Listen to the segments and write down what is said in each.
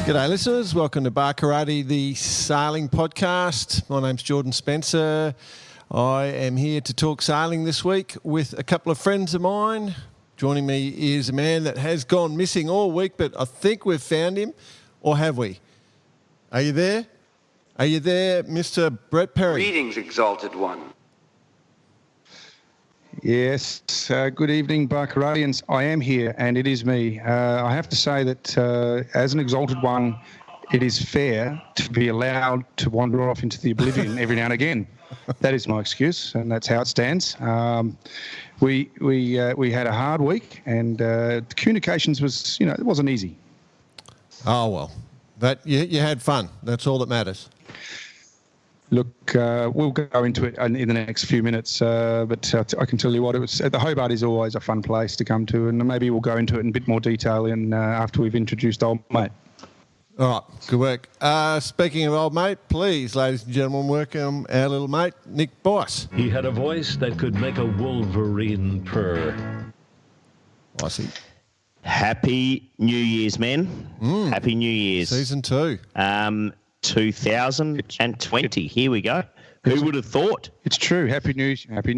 G'day listeners, welcome to Bar Karate, the sailing podcast. My name's Jordan Spencer. I am here to talk sailing this week with a couple of friends of mine. Joining me is a man that has gone missing all week, but I think we've found him, or have we? Are you there? Are you there, Mr. Brett Perry? Greetings, Exalted One. Yes, good evening, Barkaradians. I am here, and it is me. I have to say that as an Exalted One, it is fair to be allowed to wander off into the oblivion every now and again. That is my excuse, and that's how it stands. We had a hard week, and the communications was, it wasn't easy. Oh, well, but you had fun. That's all that matters. Look, we'll go into it in the next few minutes, but I can tell you what, the Hobart is always a fun place to come to, and maybe we'll go into it in a bit more detail after we've introduced old mate. All right, good work. Speaking of old mate, please, ladies and gentlemen, welcome our little mate, Nick Boyce. He had a voice that could make a wolverine purr. I see. Happy New Year's, men. Happy New Year's. Season 2. 2020. Here we go. Who would have thought? It's true. Happy New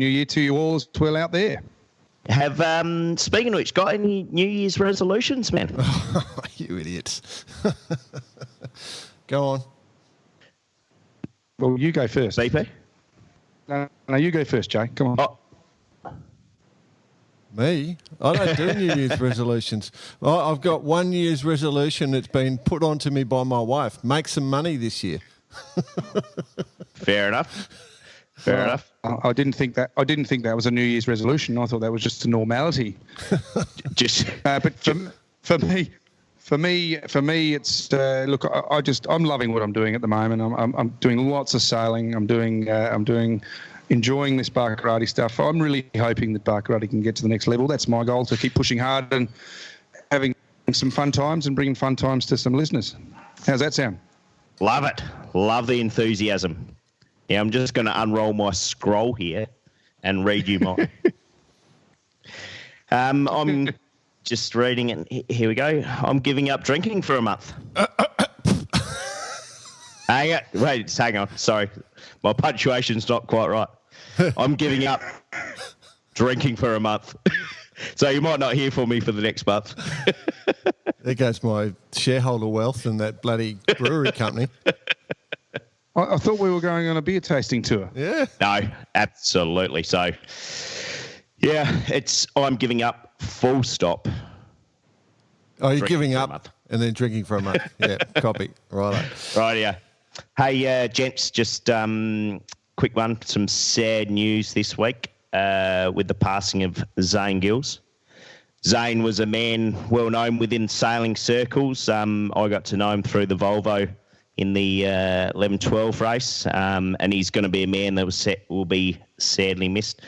Year to you all as well out there. Have speaking of which, got any New Year's resolutions, man? You idiots. Go on. Well, you go first. BP? No, you go first, Jay. Come on. Oh. Me? I don't do New Year's resolutions. I've got 1 year's resolution that's been put onto me by my wife. Make some money this year. Fair enough. Fair enough. I didn't think that was a New Year's resolution. I thought that was just a normality. But for me, it's look. I'm loving what I'm doing at the moment. I'm doing lots of sailing. I'm enjoying this bar karate stuff. I'm really hoping that bar karate can get to the next level. That's my goal, to keep pushing hard and having some fun times and bringing fun times to some listeners. How's that sound? Love it. Love the enthusiasm. Yeah, I'm just going to unroll my scroll here and read you mine. I'm just reading it. Here we go. I'm giving up drinking for a month. Hang on. Sorry. My punctuation's not quite right. I'm giving up drinking for a month. So you might not hear from me for the next month. There goes my shareholder wealth in that bloody brewery company. I thought we were going on a beer tasting tour. Yeah. No, absolutely. So, yeah, I'm giving up, full stop. Oh, you're giving up and then drinking for a month. Yeah, copy. Right. Right, yeah. Hey, gents, just quick one. Some sad news this week with the passing of Zane Gills. Zane was a man well known within sailing circles. I got to know him through the Volvo in the 11-12 race, and he's going to be a man that will be sadly missed.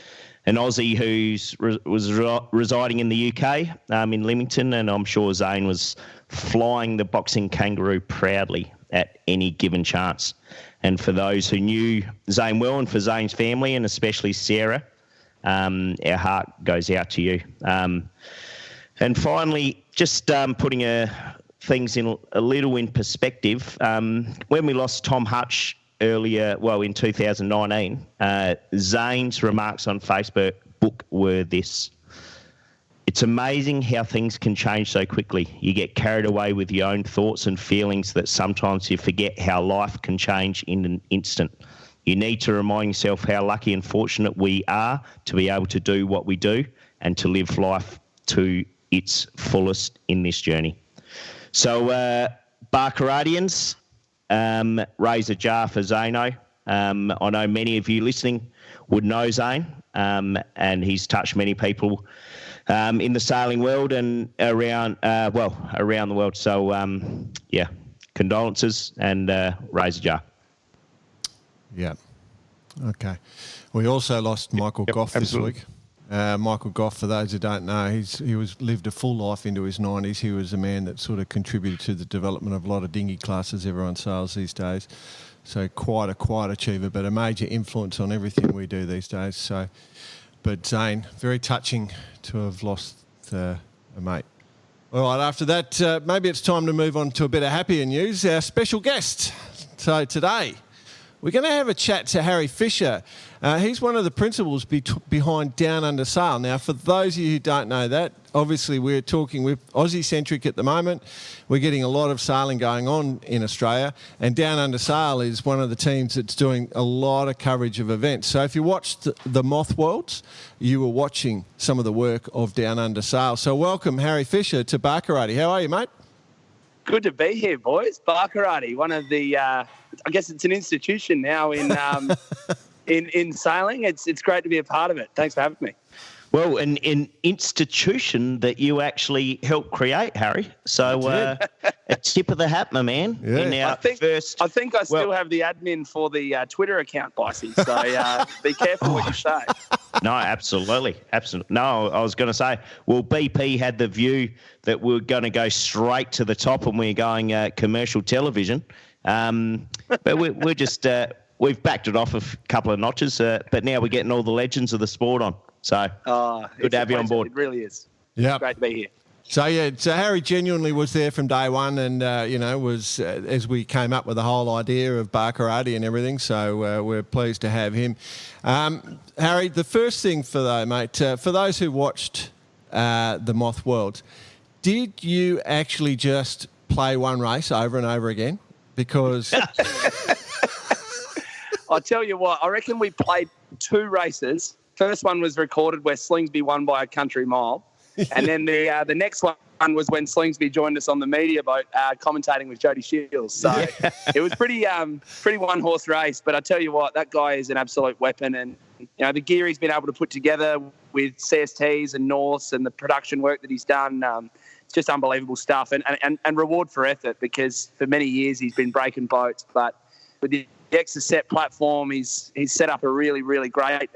An Aussie was residing in the UK, in Leamington, and I'm sure Zane was flying the boxing kangaroo proudly at any given chance. And for those who knew Zane well, and for Zane's family, and especially Sarah, our heart goes out to you. And finally, just putting things in a little in perspective, when we lost Tom Hutch earlier, in 2019, Zane's remarks on Facebook were this: "It's amazing how things can change so quickly. You get carried away with your own thoughts and feelings that sometimes you forget how life can change in an instant. You need to remind yourself how lucky and fortunate we are to be able to do what we do and to live life to its fullest in this journey." So, Barkaradians, raise a jar for Zano. I know many of you listening would know Zane, and he's touched many people in the sailing world and around the world. So, condolences and raise a jar. Yeah. Okay. We also lost Michael Goff this week. Michael Goff, for those who don't know, he lived a full life into his 90s. He was a man that sort of contributed to the development of a lot of dinghy classes everyone sails these days. So quite a quiet achiever, but a major influence on everything we do these days. But Zane, very touching to have lost a mate. All right, after that, maybe it's time to move on to a bit of happier news. Our special guest. So today, we're going to have a chat to Harry Fisher. He's one of the principals behind Down Under Sail. Now, for those of you who don't know that, obviously we're Aussie-centric at the moment. We're getting a lot of sailing going on in Australia, and Down Under Sail is one of the teams that's doing a lot of coverage of events. So if you watched the Moth Worlds, you were watching some of the work of Down Under Sail. So welcome, Harry Fisher, to Barkarati. How are you, mate? Good to be here, boys. Barkarati, one of the, I guess it's an institution now in in sailing. It's great to be a part of it. Thanks for having me. Well, an institution that you actually helped create, Harry. So a tip of the hat, my man. Yeah. I think I still have the admin for the Twitter account, Bicey. So be careful what you say. No, absolutely. No, I was going to say, well, BP had the view that we're going to go straight to the top and we're going commercial television. But we're just, we've backed it off a couple of notches, but now we're getting all the legends of the sport on. So good to have you on board. It really is. Yeah. Great to be here. So Harry genuinely was there from day one, and was as we came up with the whole idea of Barkarati and everything. So we're pleased to have him. Harry, the first thing for those who watched the Moth Worlds, did you actually just play one race over and over again? Because I'll tell you what, I reckon we played two races. First one was recorded where Slingsby won by a country mile. And then the next one was when Slingsby joined us on the media boat commentating with Jody Shields. So it was pretty one-horse race. But I tell you what, that guy is an absolute weapon. And, the gear he's been able to put together with CSTs and Norths and the production work that he's done, it's just unbelievable stuff. And reward for effort, because for many years he's been breaking boats. But with the Exocet platform, he's set up a really, really great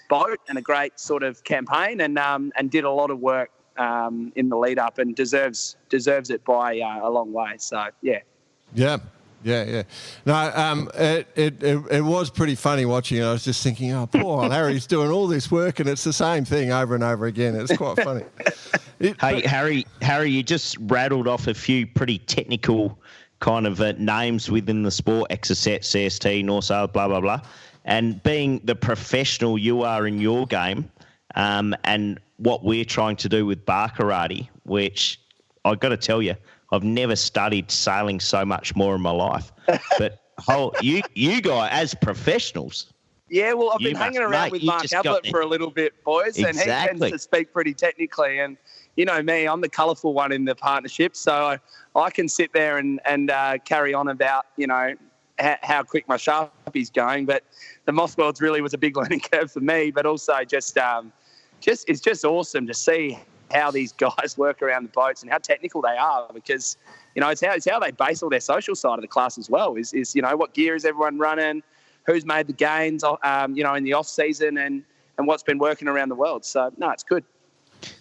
boat and a great sort of campaign, and did a lot of work in the lead up, and deserves it by a long way. So yeah. No, it was pretty funny watching it. I was just thinking, oh, poor Harry's doing all this work and it's the same thing over and over again. It's quite funny. Harry, you just rattled off a few pretty technical kind of names within the sport: Exocet, CST, Norsail, blah blah blah. And being the professional you are in your game, and what we're trying to do with Barkarati, which I've got to tell you, I've never studied sailing so much more in my life. But you guys, as professionals. Yeah, well, I've been hanging around with Mark Ablett for a little bit, boys, and he tends to speak pretty technically. And you know me, I'm the colourful one in the partnership, so I can sit there and carry on about, how quick my Sharpie's going. But the Moth Worlds really was a big learning curve for me, but also it's just awesome to see how these guys work around the boats and how technical they are, because, it's how they base all their social side of the class as well, is what gear is everyone running, who's made the gains, in the off season, and what's been working around the world. So, no, it's good.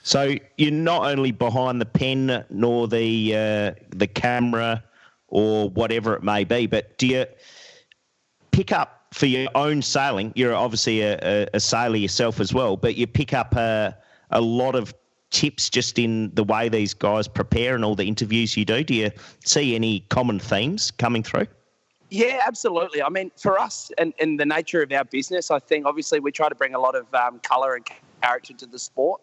So you're not only behind the pen nor the camera or whatever it may be, but do you pick up for your own sailing? You're obviously a sailor yourself as well, but you pick up a lot of tips just in the way these guys prepare and all the interviews you do. Do you see any common themes coming through? Yeah, absolutely. I mean, for us and the nature of our business, I think obviously we try to bring a lot of colour and character to the sport.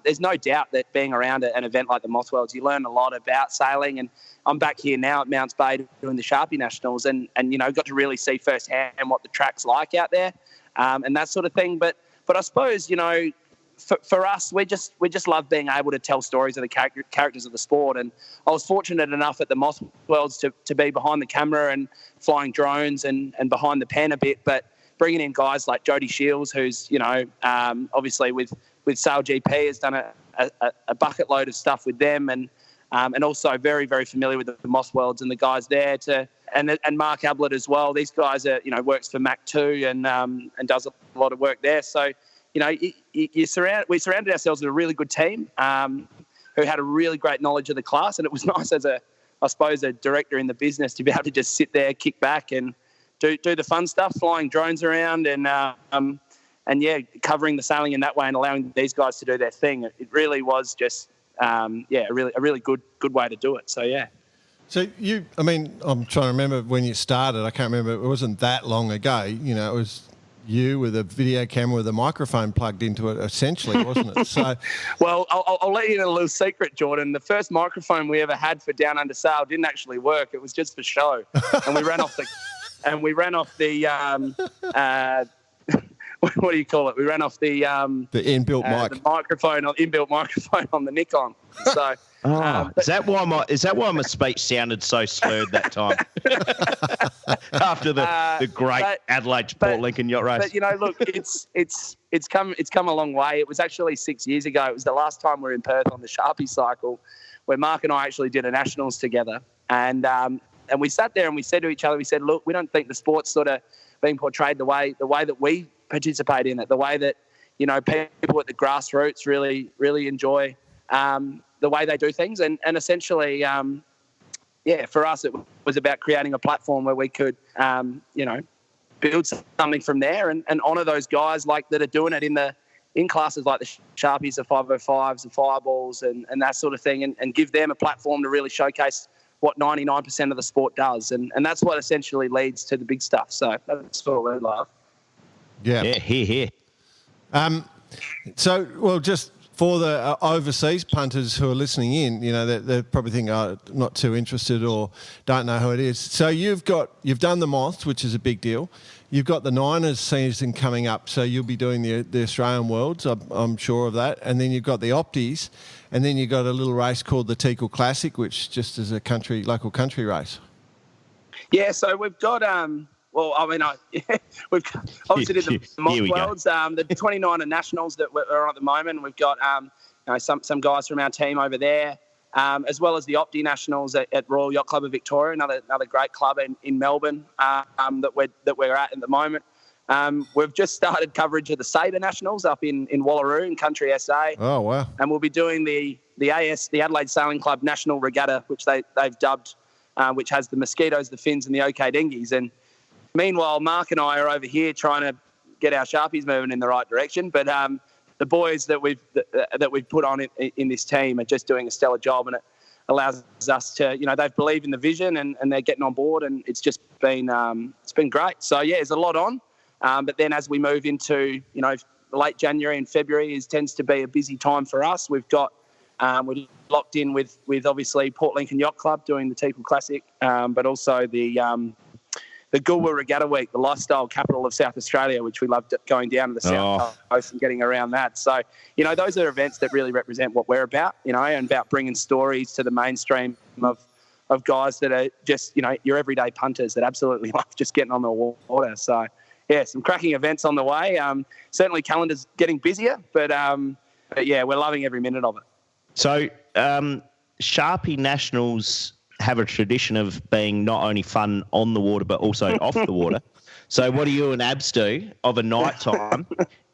There's no doubt that being around an event like the Moth Worlds, you learn a lot about sailing. And I'm back here now at Mounts Bay doing the Sharpie Nationals, and got to really see firsthand what the track's like out there, and that sort of thing. But I suppose, for us, we just love being able to tell stories of the characters of the sport. And I was fortunate enough at the Moth Worlds to be behind the camera and flying drones and behind the pen a bit, but bringing in guys like Jody Shields, who's obviously with Sail GP has done a bucket load of stuff with them, and also very, very familiar with the Moth Worlds and the guys there, and Mark Ablett as well. These guys are works for Mac 2 and does a lot of work there. So we surrounded ourselves with a really good team who had a really great knowledge of the class, and it was nice as a director in the business to be able to just sit there, kick back, and do the fun stuff, flying drones around and covering the sailing in that way and allowing these guys to do their thing. It really was just a really good way to do it. So yeah. So I'm trying to remember when you started. I can't remember. It wasn't that long ago. You know, it was you with a video camera with a microphone plugged into it, essentially, wasn't it? So, well, I'll let you in a little secret, Jordan. The first microphone we ever had for Down Under Sail didn't actually work. It was just for show, and we ran off the what do you call it? We ran off the inbuilt mic, the inbuilt microphone on the Nikon. So. Is that why my speech sounded so slurred that time? After the great Adelaide Port Lincoln yacht race. But look, it's come a long way. It was actually 6 years ago. It was the last time we were in Perth on the Sharpie cycle, where Mark and I actually did a nationals together, and we sat there and we said to each other, we said, look, we don't think the sport's sort of being portrayed the way that we participate in it, the way that people at the grassroots really enjoy. The way they do things, and essentially, for us, it was about creating a platform where we could, build something from there and honour those guys that are doing it in classes like the Sharpies, the 505s, the Fireballs, and that sort of thing, and give them a platform to really showcase what 99% of the sport does, and that's what essentially leads to the big stuff. So that's what we love. Yeah, here. Just for the overseas punters who are listening in, they're probably thinking, not too interested or don't know who it is. So you've done the Moths, which is a big deal. You've got the Niners season coming up, so you'll be doing the Australian Worlds, I'm sure of that. And then you've got the Opties, and then you've got a little race called the Teakle Classic, which just is a local country race. Yeah, so we've got we've obviously did the Moth Worlds, the 29 nationals that we're on at the moment. We've got some guys from our team over there, as well as the Opti Nationals at Royal Yacht Club of Victoria, another great club in Melbourne that we're at the moment. We've just started coverage of the Sabre Nationals up in Wallaroo in Country SA. Oh wow! And we'll be doing the Adelaide Sailing Club National Regatta, which they've dubbed, which has the mosquitoes, the fins, and the OK dinghies. And meanwhile, Mark and I are over here trying to get our Sharpies moving in the right direction. But the boys that we've put on in this team are just doing a stellar job, and it allows us to, they've believed in the vision and they're getting on board, and it's just been great. So yeah, there's a lot on. But then as we move into late January and February tends to be a busy time for us. We've got we're locked in with obviously Port Lincoln Yacht Club doing the Teakle Classic, but also the Goolwa Regatta Week, the lifestyle capital of South Australia, which we loved going down to the South Coast and getting around that. So, those are events that really represent what we're about, and about bringing stories to the mainstream of guys that are just, your everyday punters that absolutely love just getting on the water. So, yeah, some cracking events on the way. Certainly calendar's getting busier, but yeah, we're loving every minute of it. So, Sharpie Nationals have a tradition of being not only fun on the water but also off the water. So what do you and Abs do of a night time?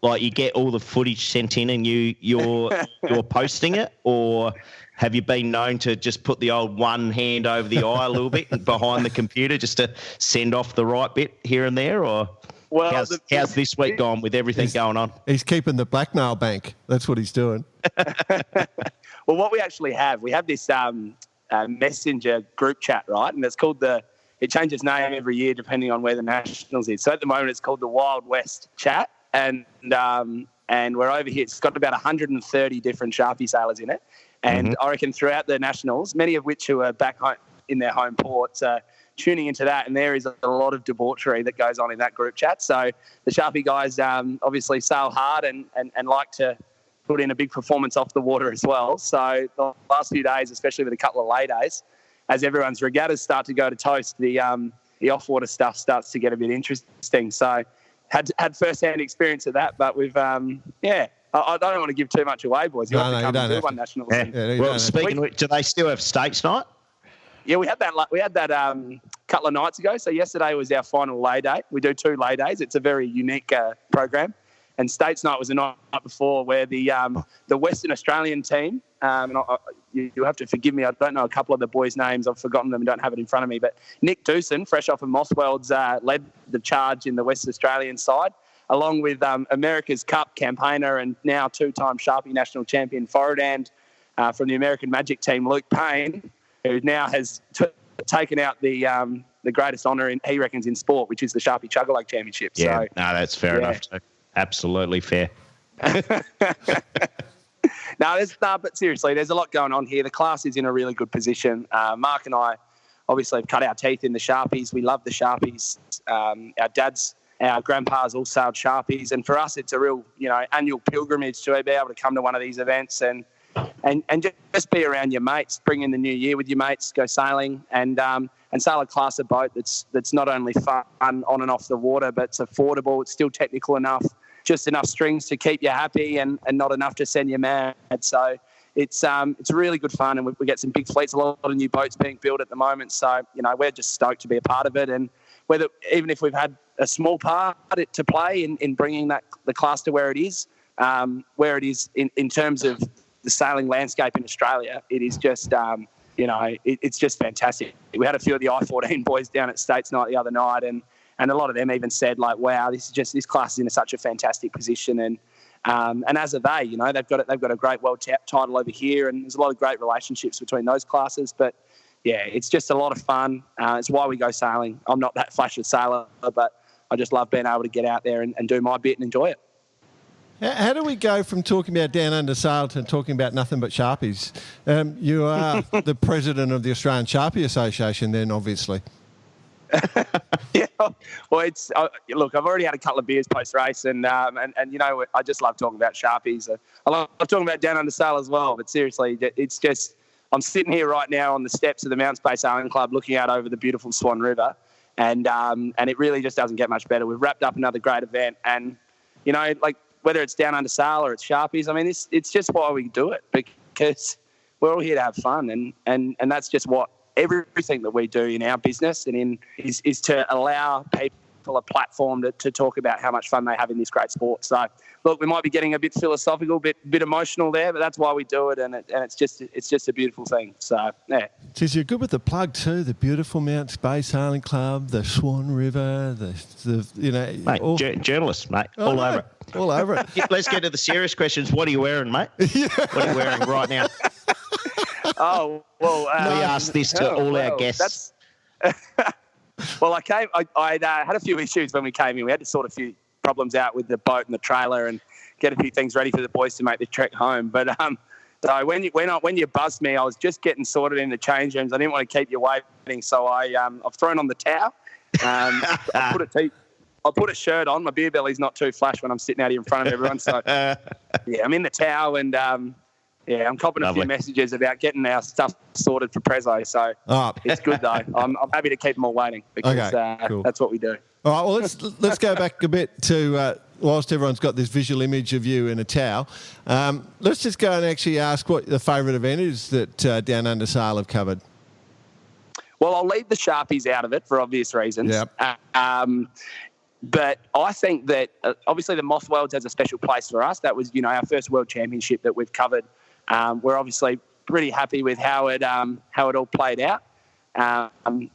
Like you get all the footage sent in and you're posting it, or have you been known to just put the old one hand over the eye a little bit behind the computer just to send off the right bit here and there? Or how's this week gone with everything going on? He's keeping the blackmail bank. That's what he's doing. Well, what we actually have, we have this messenger group chat, right? And it's called it changes name every year depending on where the Nationals is. So at the moment it's called the Wild West chat, and we're over here. It's got about 130 different Sharpie sailors in it. And I reckon throughout the Nationals, many of which who are back home in their home ports, tuning into that, and there is a lot of debauchery that goes on in that group chat. So the Sharpie guys obviously sail hard and like to put in a big performance off the water as well. So the last few days, especially with a couple of lay days, as everyone's regattas start to go to toast, the off-water stuff starts to get a bit interesting. So had first-hand experience of that, but we've I don't want to give too much away, boys. You have to come and do one national. Yeah. Well, speaking of, do they still have States night? Yeah, we had that couple of nights ago. So yesterday was our final lay day. We do 2 lay days. It's a very unique program. And States night was the night before, where the Western Australian team, and you have to forgive me, I don't know a couple of the boys' names. I've forgotten them and don't have it in front of me. But Nick Doosan, fresh off of Moth Worlds, led the charge in the West Australian side, along with America's Cup campaigner and now 2-time Sharpie national champion Forodand, from the American Magic team, Luke Payne, who now has taken out the greatest honour he reckons in sport, which is the Sharpie Chug-a-Lug Championship. Yeah, so, that's fair enough too. Absolutely fair. But seriously, there's a lot going on here. The class is in a really good position. Mark and I obviously have cut our teeth in the Sharpies. We love the Sharpies. Our grandpas all sailed Sharpies, and for us, it's a real, annual pilgrimage to be able to come to one of these events and just be around your mates, bring in the new year with your mates, go sailing, and sail a class of boat that's not only fun on and off the water, but it's affordable. It's still technical enough, just enough strings to keep you happy, and not enough to send you mad. So it's really good fun, and we get some big fleets, a lot of new boats being built at the moment. So we're just stoked to be a part of it, and even if we've had a small part to play in bringing the class to where it is in terms of the sailing landscape in Australia, it is just it's just fantastic. We had a few of the I-14 boys down at States Night the other night, and a lot of them even said, like, wow, this class is in such a fantastic position, and as are they, they've got a great world title over here, and there's a lot of great relationships between those classes. But yeah, it's just a lot of fun. It's why we go sailing. I'm not that flashy sailor, but I just love being able to get out there and do my bit and enjoy it. How do we go from talking about Down Under Sail to talking about nothing but Sharpies? You are the president of the Australian Sharpie Association then, obviously. Yeah, well, look, I've already had a couple of beers post-race, and I just love talking about Sharpies. I love talking about Down Under Sail as well, but seriously, it's just, I'm sitting here right now on the steps of the Mountains Bay Sailing Club looking out over the beautiful Swan River, and it really just doesn't get much better. We've wrapped up another great event, and, whether it's Down Under Sail or it's Sharpies, I mean, it's just why we do it, because we're all here to have fun, and that's just what everything that we do in our business and is to allow people a platform to talk about how much fun they have in this great sport. So, look, we might be getting a bit philosophical, bit emotional there, but that's why we do it, and it's just a beautiful thing. So, yeah. Geez, you're good with the plug too. The beautiful Mountains Bay Sailing Club, the Swan River, mate, journalists, mate, all over it. All over it. Let's get to the serious questions. What are you wearing, mate? Yeah. What are you wearing right now? Oh, well... we ask this to all our guests. Well, I had a few issues when we came in. We had to sort a few problems out with the boat and the trailer and get a few things ready for the boys to make the trek home. But so when you buzzed me, I was just getting sorted in the change rooms. I didn't want to keep you waiting, so I've thrown on the towel. I put a shirt on. My beer belly's not too flash when I'm sitting out here in front of everyone. So, yeah, I'm in the towel, and I'm copping a few messages about getting our stuff sorted for Prezzo. So it's good though. I'm happy to keep them all waiting because cool. That's what we do. All right, well, let's go back a bit to whilst everyone's got this visual image of you in a towel. Let's just go and actually ask what the favourite event is that Down Under Sail have covered. Well, I'll leave the Sharpies out of it for obvious reasons. Yep. But I think that obviously the Moth Worlds has a special place for us. That was, our first World Championship that we've covered. We're obviously pretty happy with how it all played out.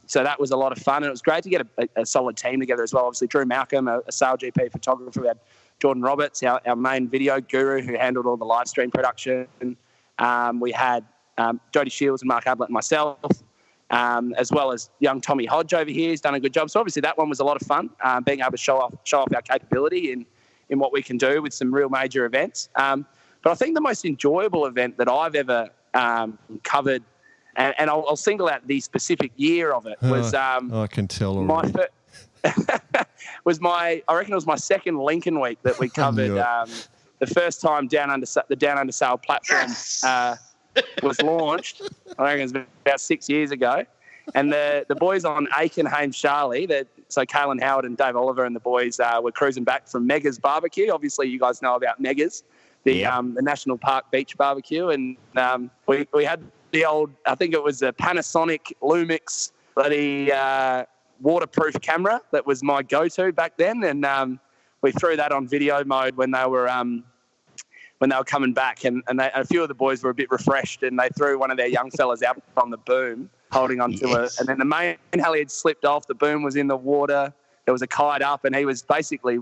So that was a lot of fun, and it was great to get a solid team together as well. Obviously, Drew Malcolm, a Sail GP photographer. We had Jordan Roberts, our main video guru, who handled all the live stream production. We had Jody Shields and Mark Ablett and myself. As well as young Tommy Hodge over here. He's done a good job. So obviously that one was a lot of fun, being able to show off our capability in what we can do with some real major events. But I think the most enjoyable event that I've ever covered, and I'll single out the specific year of it, was I can tell already. I reckon it was my second Lincoln week that we covered. The first time the Down Under Sail platform was launched. I reckon it was about 6 years ago. And the boys on Aiken, Hames, Charlie, so Caelan Howard and Dave Oliver and the boys were cruising back from Mega's Barbecue. Obviously, you guys know about Mega's, the National Park Beach Barbecue. And we had the old, I think it was a Panasonic Lumix bloody waterproof camera that was my go-to back then. And we threw that on video mode when they were coming back, and a few of the boys were a bit refreshed, and they threw one of their young fellas out on the boom, holding onto it. And then the main halyard slipped off. The boom was in the water. There was a kite up, and he was basically,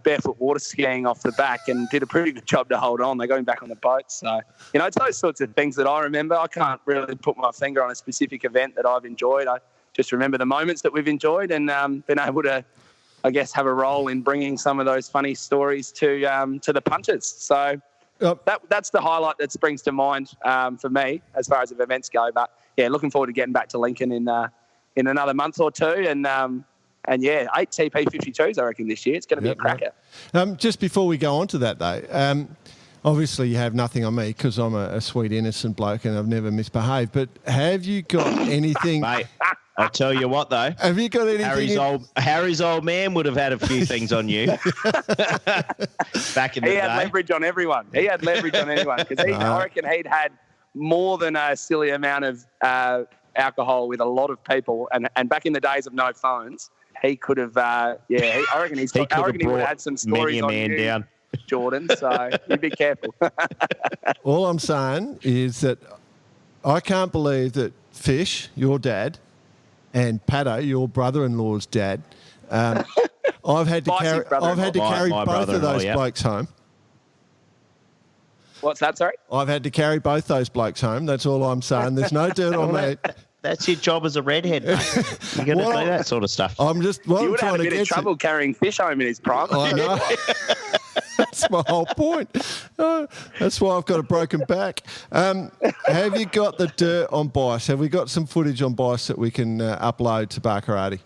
barefoot water skiing off the back and did a pretty good job to hold on. They're going back on the boat. So, it's those sorts of things that I remember. I can't really put my finger on a specific event that I've enjoyed. I just remember the moments that we've enjoyed and been able to, I guess, have a role in bringing some of those funny stories to the punters. So that's the highlight that springs to mind for me as far as the events go. But, yeah, looking forward to getting back to Lincoln in another month or two. And 8 TP52s, I reckon, this year. It's going to be a cracker. Just before we go on to that, though, obviously you have nothing on me because I'm a sweet, innocent bloke and I've never misbehaved. But have you got anything... Mate, I'll tell you what, though. Have you got anything... Harry's old man would have had a few things on you back in the day. He had leverage on everyone. He had leverage on anyone because I reckon he'd had more than a silly amount of alcohol with a lot of people. And back in the days of no phones... He could have, I reckon he would have had some stories on you, down. Jordan, so you be careful. All I'm saying is that I can't believe that Fish, your dad, and Pato, your brother-in-law's dad, I've had to carry both of those blokes home. What's that, sorry? I've had to carry both those blokes home. That's all I'm saying. There's no dirt on me. That's your job as a redhead, mate. You're going to do that sort of stuff. I'm just... You would have had a bit of trouble carrying Fish home in his prime. I know. That's my whole point. That's why I've got a broken back. Have you got the dirt on Bice? Have we got some footage on Bice that we can upload to Barkarati?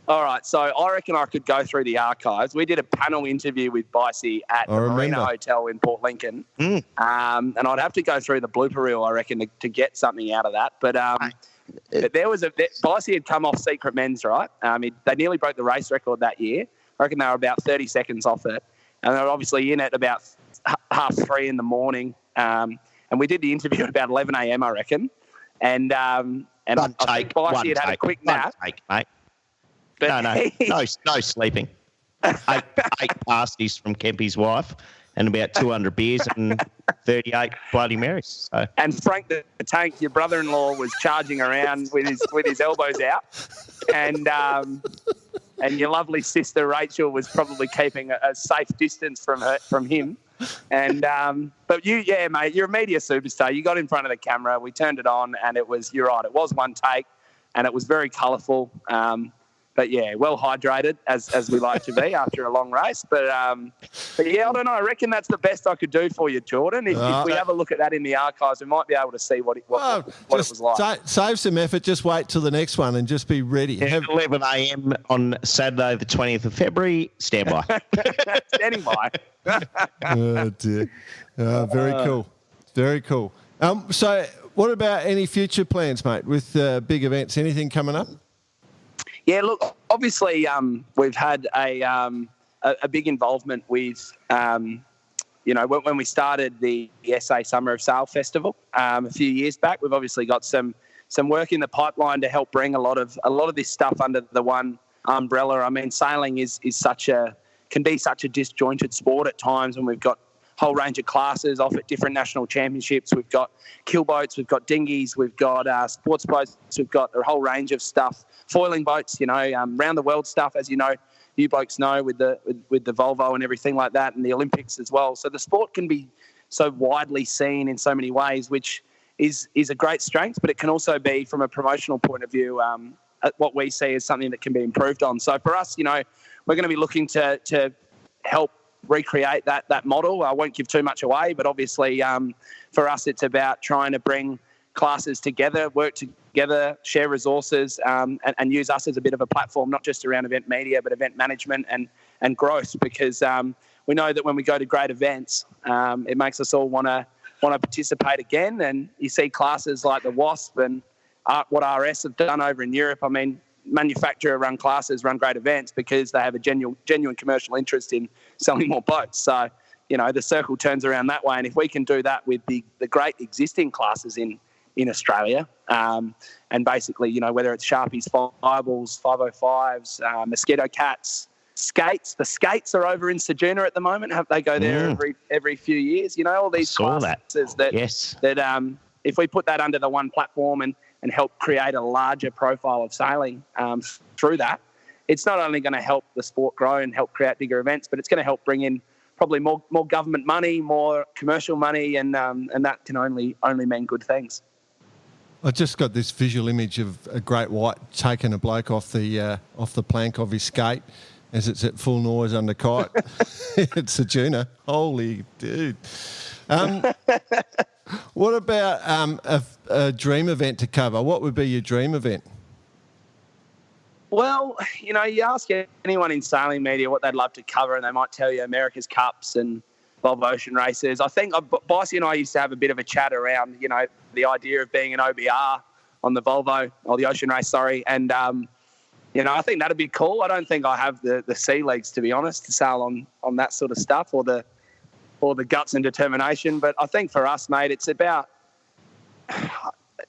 All right, so I reckon I could go through the archives. We did a panel interview with Bicey at the Marina Hotel in Port Lincoln. And I'd have to go through the blooper reel, I reckon, to get something out of that. But there was Bicey had come off Secret Men's, right? They nearly broke the race record that year. I reckon they were about 30 seconds off it. And they were obviously in at about 3:30 in the morning. And we did the interview at about 11 a.m., I reckon. And I think Bicey had a quick nap. Mate. No sleeping. Eight pasties from Kempy's wife and about 200 beers and 38 Bloody Marys. So. And Frank the Tank, your brother-in-law, was charging around with his elbows out, and your lovely sister Rachel was probably keeping a safe distance from him. And but mate, you're a media superstar. You got in front of the camera, we turned it on, and you're right. It was one take, and it was very colourful. But yeah, well hydrated as we like to be after a long race. But yeah, I don't know. I reckon that's the best I could do for you, Jordan. If we have a look at that in the archives, we might be able to see what it was like. Save some effort. Just wait till the next one and just be ready. Yeah, 11 a.m. on Saturday, the 20th of February. Stand by. Standing by. Oh dear. Very cool. Very cool. So, what about any future plans, mate? With big events, anything coming up? Yeah, look, obviously we've had a big involvement with, when we started the SA Summer of Sail Festival a few years back. We've obviously got some work in the pipeline to help bring a lot of this stuff under the one umbrella. I mean, sailing can be such a disjointed sport at times, and we've got a whole range of classes off at different national championships. We've got kill boats, we've got dinghies, we've got sports boats, we've got a whole range of stuff. Foiling boats, round the world stuff, as you know, you blokes know, with the Volvo and everything like that, and the Olympics as well. So the sport can be so widely seen in so many ways, which is a great strength, but it can also be, from a promotional point of view, what we see as something that can be improved on. So for us, we're going to be looking to help recreate that model. I won't give too much away, but obviously for us it's about trying to bring classes together, work together, share resources, and use us as a bit of a platform, not just around event media, but event management and growth, because we know that when we go to great events, it makes us all want to participate again. And you see classes like the WASP and what RS have done over in Europe. I mean, manufacturer-run classes run great events because they have a genuine commercial interest in selling more boats. So, the circle turns around that way. And if we can do that with the great existing classes in Australia, and basically, whether it's Sharpies, Fireballs, 505s, Mosquito Cats, Skates. The Skates are over in Ceduna at the moment. They go there every few years. All these classes that if we put that under the one platform and help create a larger profile of sailing through that, it's not only going to help the sport grow and help create bigger events, but it's going to help bring in probably more government money, more commercial money, and that can only mean good things. I just got this visual image of a great white taking a bloke off the plank of his skate as it's at full noise under kite. It's a tuna. Holy dude. What about a dream event to cover? What would be your dream event? Well, you ask anyone in sailing media what they'd love to cover, and they might tell you America's Cups and Volvo Ocean races. I think Bossy and I used to have a bit of a chat around, the idea of being an OBR on the Volvo, or the Ocean race, sorry. And, I think that'd be cool. I don't think I have the sea legs, to be honest, to sail on that sort of stuff, or the guts and determination. But I think for us, mate, it's about,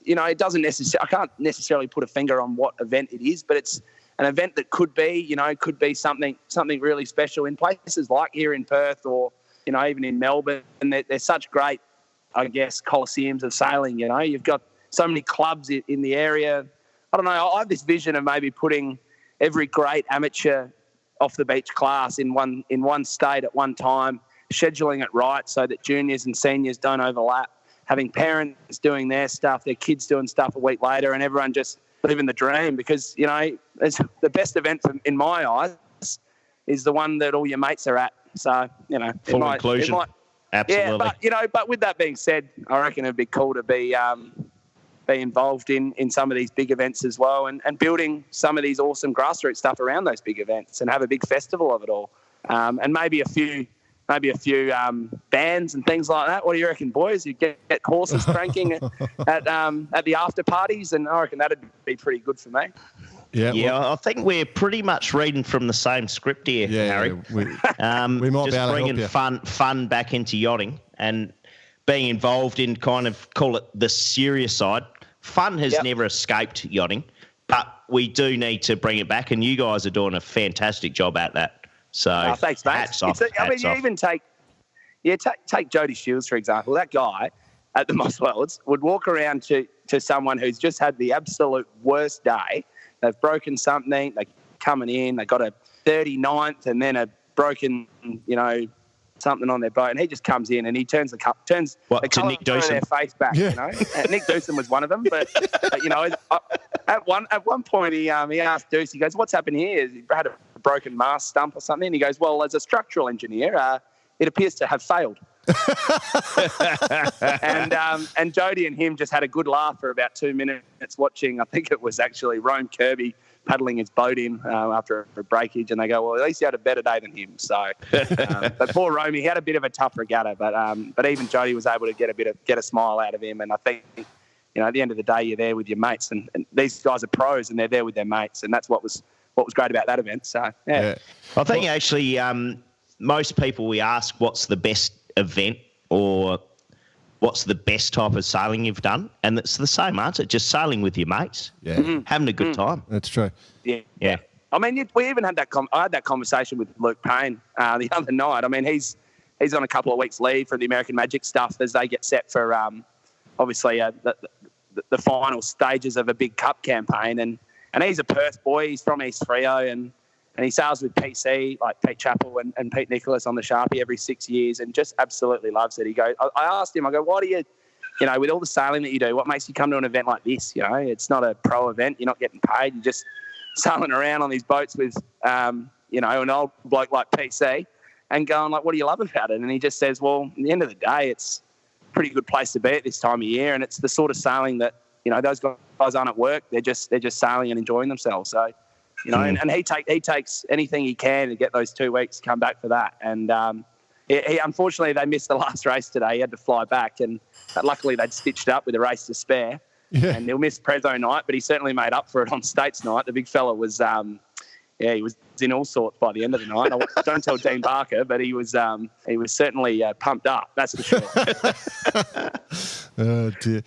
it doesn't necessarily, I can't necessarily put a finger on what event it is, but it's an event that could be something really special in places like here in Perth, or, even in Melbourne. And they're such great, I guess, coliseums of sailing. You've got so many clubs in the area. I don't know. I have this vision of maybe putting every great amateur off the beach class in one state at one time, scheduling it right so that juniors and seniors don't overlap, having parents doing their stuff, their kids doing stuff a week later, and everyone just living the dream. Because, it's the best event in my eyes is the one that all your mates are at. So, full inclusion. Absolutely. Yeah, but with that being said, I reckon it'd be cool to be involved in some of these big events as well, and building some of these awesome grassroots stuff around those big events, and have a big festival of it all, and maybe a few bands and things like that. What do you reckon, boys? You get horses cranking at the after parties, and I reckon that'd be pretty good for me. Yeah, I think we're pretty much reading from the same script here, Harry. We might be able to help bringing you. fun back into yachting, and being involved in kind of, call it the serious side. Fun has never escaped yachting, but we do need to bring it back, and you guys are doing a fantastic job at that. So thanks, mate. Hats off. You even take Jody Shields, for example. That guy at the Moth Worlds would walk around to someone who's just had the absolute worst day. They've broken something, they're coming in, they got a 39th and then a broken, something on their boat, and he just comes in and he turns the colour to Nick of their Doosan? face back, And Nick Doosan was one of them, but at one point he asked Deuce, he goes, "What's happened here?" He had a broken mast stump or something, and he goes, "Well, as a structural engineer, it appears to have failed." and Jody and him just had a good laugh for about 2 minutes watching, I think it was actually Rome Kirby paddling his boat in after a breakage, and they go, "Well, at least he had a better day than him." So, but poor Rome, he had a bit of a tough regatta, but even Jody was able to get a smile out of him. And I think, at the end of the day, you're there with your mates, and these guys are pros, and they're there with their mates, and that's what was great about that event. So, yeah. I think actually most people we ask what's the best event or what's the best type of sailing you've done, and it's the same answer, just sailing with your mates, having a good time. That's true. Yeah. I mean, we even had I had that conversation with Luke Payne the other night. I mean, he's on a couple of weeks leave for the American Magic stuff as they get set for obviously the final stages of a big cup campaign, and he's a Perth boy. He's from East Freo, and he sails with PC, like Pete Chappell and Pete Nicholas on the Sharpie every 6 years, and just absolutely loves it. He goes, I asked him, I go, why do you, with all the sailing that you do, what makes you come to an event like this? It's not a pro event. You're not getting paid. You're just sailing around on these boats with, an old bloke like PC, and going like, what do you love about it? And he just says, well, at the end of the day, it's a pretty good place to be at this time of year, and it's the sort of sailing that, those guys aren't at work. They're just sailing and enjoying themselves. So, and he takes anything he can to get those 2 weeks to come back for that. And he unfortunately, they missed the last race today. He had to fly back, and luckily they'd stitched up with a race to spare. Yeah. And he'll miss Prezzo night, but he certainly made up for it on States night. The big fella was, he was in all sorts by the end of the night. I don't tell Dean Barker, but he was certainly pumped up. That's for sure. Oh dear.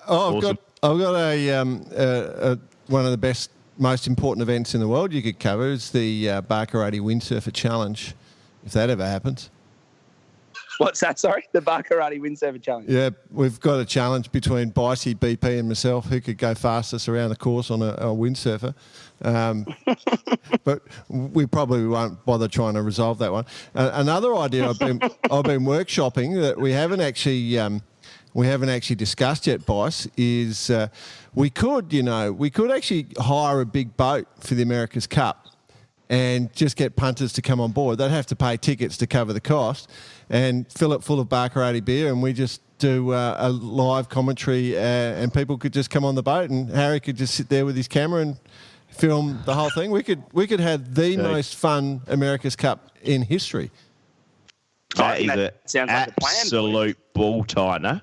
Awesome. I've got a one of the best, most important events in the world you could cover is the Barkarati Windsurfer Challenge, if that ever happens. What's that? Sorry, the bar karate windsurfer challenge. Yeah, we've got a challenge between Bicey, BP, and myself who could go fastest around the course on a windsurfer. But we probably won't bother trying to resolve that one. Another idea I've been workshopping that we haven't actually discussed yet, Bice, is we could actually hire a big boat for the America's Cup and just get punters to come on board. They'd have to pay tickets to cover the cost and fill it full of bar karate beer, and we just do a live commentary and people could just come on the boat and Harry could just sit there with his camera and film the whole thing. We could have the most fun America's Cup in history. That is sounds an like a plan. absolute bull tighter.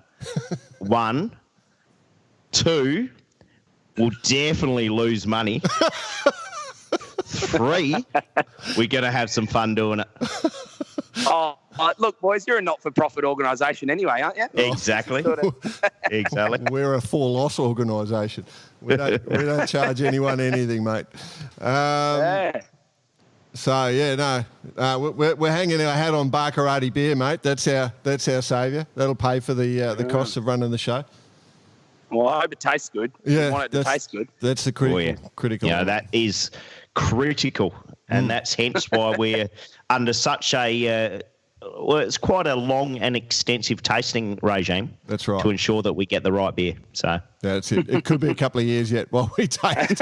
1, 2, we'll definitely lose money. 3, we're going to have some fun doing it. Oh, look, boys, you're a not-for-profit organisation anyway, aren't you? Exactly. Exactly. We're a for-loss organisation. We don't charge anyone anything, mate. Yeah. So we're hanging our hat on bar karate beer, mate. That's our saviour. That'll pay for the costs of running the show. Well, I hope it tastes good. Yeah, You want it to taste good. That's the critical. Yeah, that is critical, and that's hence why we're under such a it's quite a long and extensive tasting regime. That's right. To ensure that we get the right beer. So that's it. It could be a couple of years yet while we taste.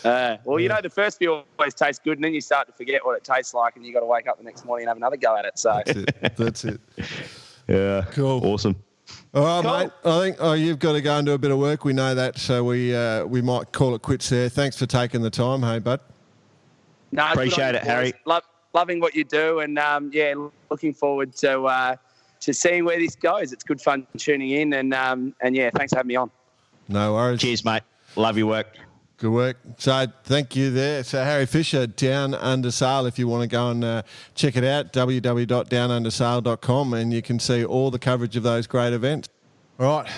The first few always taste good, and then you start to forget what it tastes like, and you got to wake up the next morning and have another go at it. So That's it. yeah, Cool. Awesome. All right, Cool. mate. I think you've got to go and do a bit of work. We know that, so we might call it quits there. Thanks for taking the time, hey, bud. no, Appreciate it, Harry. Loving what you do, and looking forward to seeing where this goes. It's good fun tuning in, and thanks for having me on. No worries. Cheers, mate. Love your work. Good work. So thank you there. So Harry Fisher, Down Under Sail, if you want to go and check it out, www.downundersail.com, and you can see all the coverage of those great events. All right.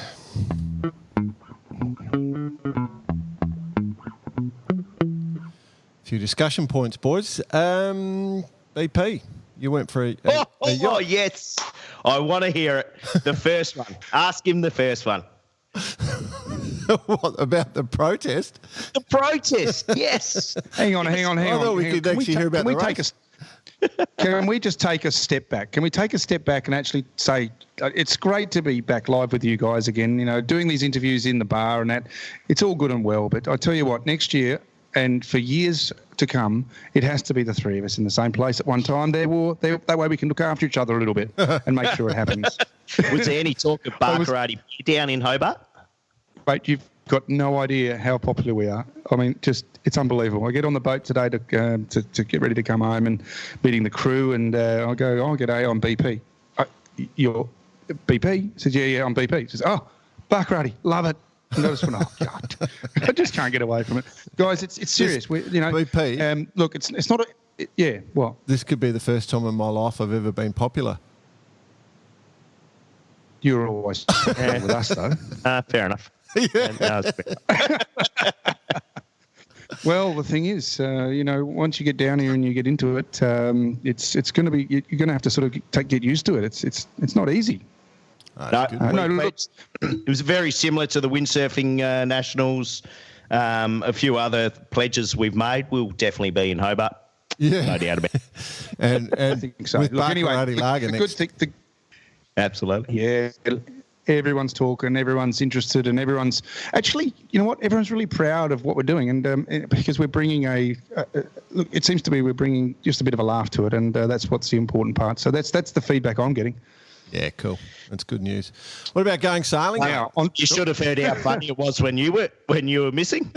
Few discussion points, boys. BP, you went for a yacht. Oh, yes. I want to hear it. The first one. Ask him the first one. What, about the protest? The protest, yes. Hang on. I thought we could actually hear about the race. Can we just take a step back? Can we take a step back and actually say it's great to be back live with you guys again, doing these interviews in the bar and that. It's all good and well, but I tell you what, next year and for years to come, it has to be the three of us in the same place at one time. That way we can look after each other a little bit and make sure it happens. Was there any talk of bar karate down in Hobart? Mate, you've got no idea how popular we are. I mean, it's unbelievable. I get on the boat today to get ready to come home and meeting the crew, and I go, g'day, I'm BP. You're BP? Says, yeah, I'm BP. He says, oh, bar karate, love it. And I just went, oh, God. I just can't get away from it. Guys, it's serious. BP. Look, it's not a... what? This could be the first time in my life I've ever been popular. You're always with us, though. Fair enough. Yeah. Well, the thing is, once you get down here and you get into it, it's going to be, you're going to have to sort of get used to it. It's not easy. It was very similar to the windsurfing nationals. A few other pledges we've made. We'll definitely be in Hobart. Yeah, no doubt about it. And I think so. With Look, anyway, Lager next. Absolutely. Yeah. Everyone's talking, everyone's interested, and everyone's actually, you know what? Everyone's really proud of what we're doing, and because we're bringing look, it seems to be we're bringing just a bit of a laugh to it, and that's what's the important part. So that's the feedback I'm getting. Yeah, cool. That's good news. What about going sailing? Now, You should have heard how funny it was when you were missing.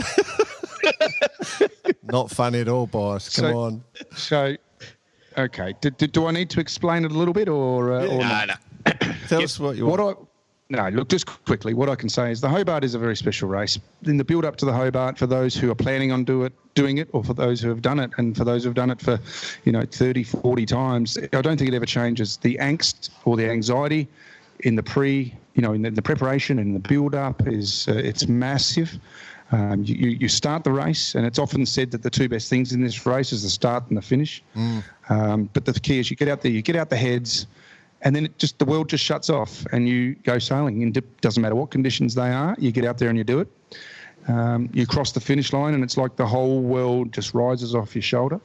Not funny at all, boss. Come on. So, okay. Do I need to explain it a little bit, or not? No. Tell us what you want. No, look, just quickly, what I can say is the Hobart is a very special race. In the build-up to the Hobart, for those who are planning on doing it, or for those who have done it, and for those who have done it for, 30, 40 times, I don't think it ever changes. The angst or the anxiety in the in the preparation and the build-up is it's massive. You start the race, and it's often said that the two best things in this race is the start and the finish. But the key is you get out there, you get out the heads, and then the world just shuts off, and you go sailing. And it doesn't matter what conditions they are, you get out there and you do it. You cross the finish line, and it's like the whole world just rises off your shoulder.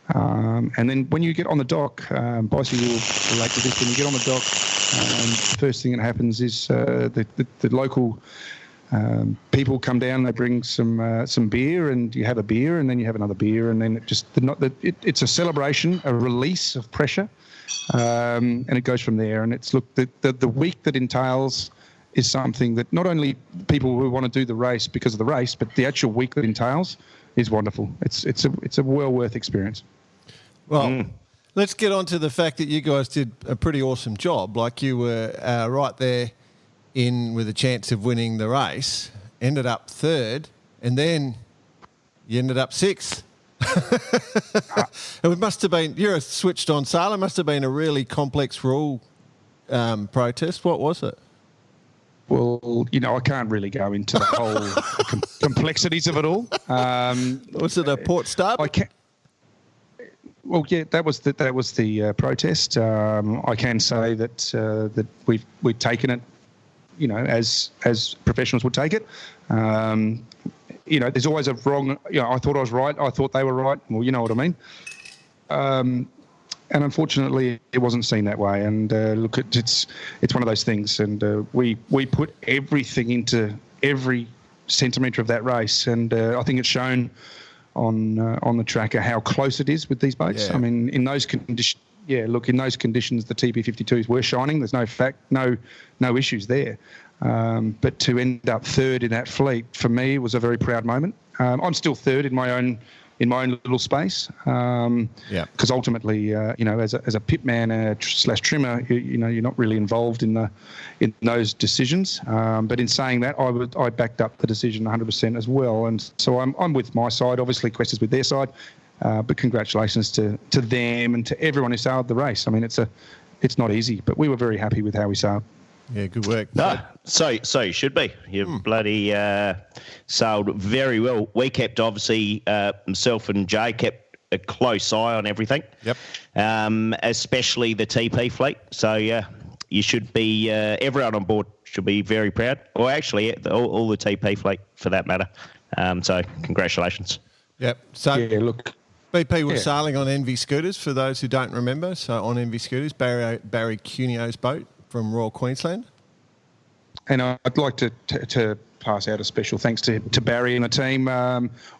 And then when you get on the dock, Bicey will relate to this. When you get on the dock, the first thing that happens is the local people come down. They bring some beer, and you have a beer, and then you have another beer, and then it's a celebration, a release of pressure, and it goes from there. And it's the week that entails is something that not only people who want to do the race because of the race, but the actual week that entails is wonderful. It's a well worth experience. Well, let's get on to the fact that you guys did a pretty awesome job. Like, you were right there in with a chance of winning the race, ended up third, and then you ended up sixth. It must have been, you're a switched on sailor, must have been a really complex rule protest. What was it? Well, I can't really go into the whole complexities of it all. Was it a port start? I can't. Well, yeah, that was the protest. I can say that we've taken it, as professionals would take it. There's always a wrong. I thought I was right. I thought they were right. Well, you know what I mean. And unfortunately, it wasn't seen that way. And look, it's one of those things. And we put everything into every centimetre of that race, and I think it's shown on the tracker how close it is with these boats. Yeah. I mean, in those conditions, in those conditions, the TP52s were shining. There's no issues there. But to end up third in that fleet, for me, was a very proud moment. I'm still third in my own little space. Because ultimately, as a pit man slash trimmer, you're not really involved in those decisions. But in saying that, I backed up the decision 100% as well, and so I'm with my side. Obviously, Quest is with their side. But congratulations to them and to everyone who sailed the race. I mean, it's not easy, but we were very happy with how we sailed. Yeah, good work. No, so you should be. You bloody sailed very well. We kept, obviously, myself and Jay kept a close eye on everything. Yep. Especially the TP fleet. So, you should be, everyone on board should be very proud. Or actually, all the TP fleet for that matter. So, congratulations. Yep. So, yeah, look. BP was sailing on Envy Scooters, for those who don't remember. So, on Envy Scooters, Barry Cunio's boat from Royal Queensland. And I'd like to pass out a special thanks to Barry and the team.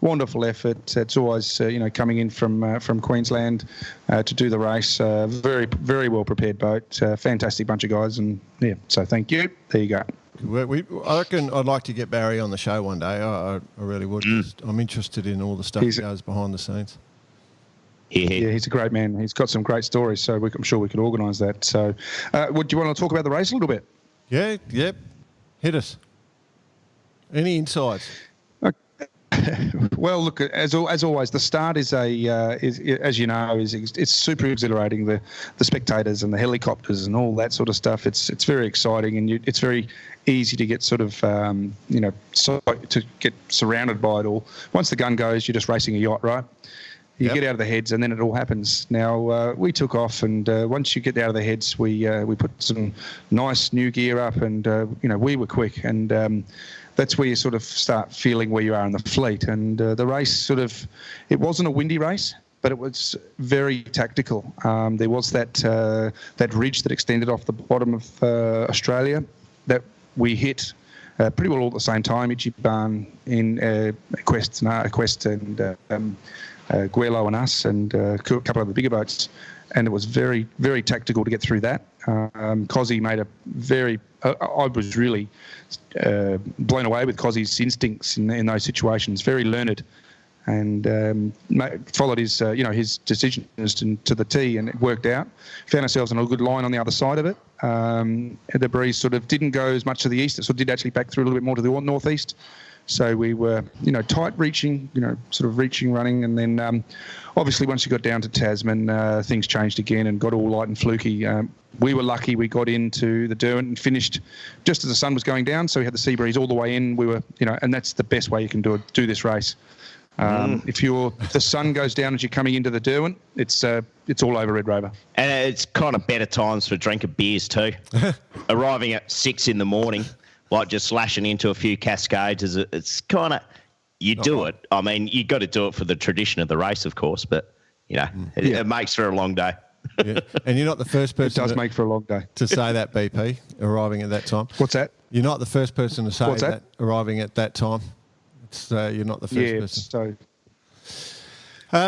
Wonderful effort. It's always coming in from Queensland to do the race. Very very well prepared boat. Fantastic bunch of guys, and so thank you. There you go. I reckon I'd like to get Barry on the show one day. I really would. I'm interested in all the stuff that goes behind the scenes. Yeah, he's a great man. He's got some great stories, so I'm sure we could organise that. So, do you want to talk about the race a little bit? Yeah, yep. Hit us. Any insights? Well, look, as always, the start is as you know, it's super exhilarating. The spectators and the helicopters and all that sort of stuff. It's very exciting, and it's very easy to get sort of to get surrounded by it all. Once the gun goes, you're just racing a yacht, right? You get out of the heads, and then it all happens. Now, we took off, and once you get out of the heads, we put some nice new gear up, and we were quick, and that's where you sort of start feeling where you are in the fleet. And the race it wasn't a windy race, but it was very tactical. There was that ridge that extended off the bottom of Australia that we hit pretty well all at the same time. Ichiban in Quest and Guelo and us, and a couple of the bigger boats, and it was very, very tactical to get through that. Cozzy made a very... I was really blown away with Cozzy's instincts in those situations. Very learned, and followed his his decisions to the T, and it worked out. Found ourselves on a good line on the other side of it. The breeze sort of didn't go as much to the east. It sort of did actually back through a little bit more to the northeast. So we were, tight reaching, sort of reaching, running. And then obviously once you got down to Tasman, things changed again and got all light and fluky. We were lucky we got into the Derwent and finished just as the sun was going down. So we had the sea breeze all the way in. We were, and that's the best way you can do this race. If the sun goes down as you're coming into the Derwent, it's all over Red Rover. And it's kind of better times for drinking beers too. Arriving at 6 a.m, like just slashing into a few cascades, it's kind of, you do it. I mean, you got to do it for the tradition of the race, of course, but, it makes for a long day. Yeah. And you're not the first person. It does make for a long day. To say that, BP, arriving at that time. What's that? You're not the first person to say that, arriving at that time. You're not the first person.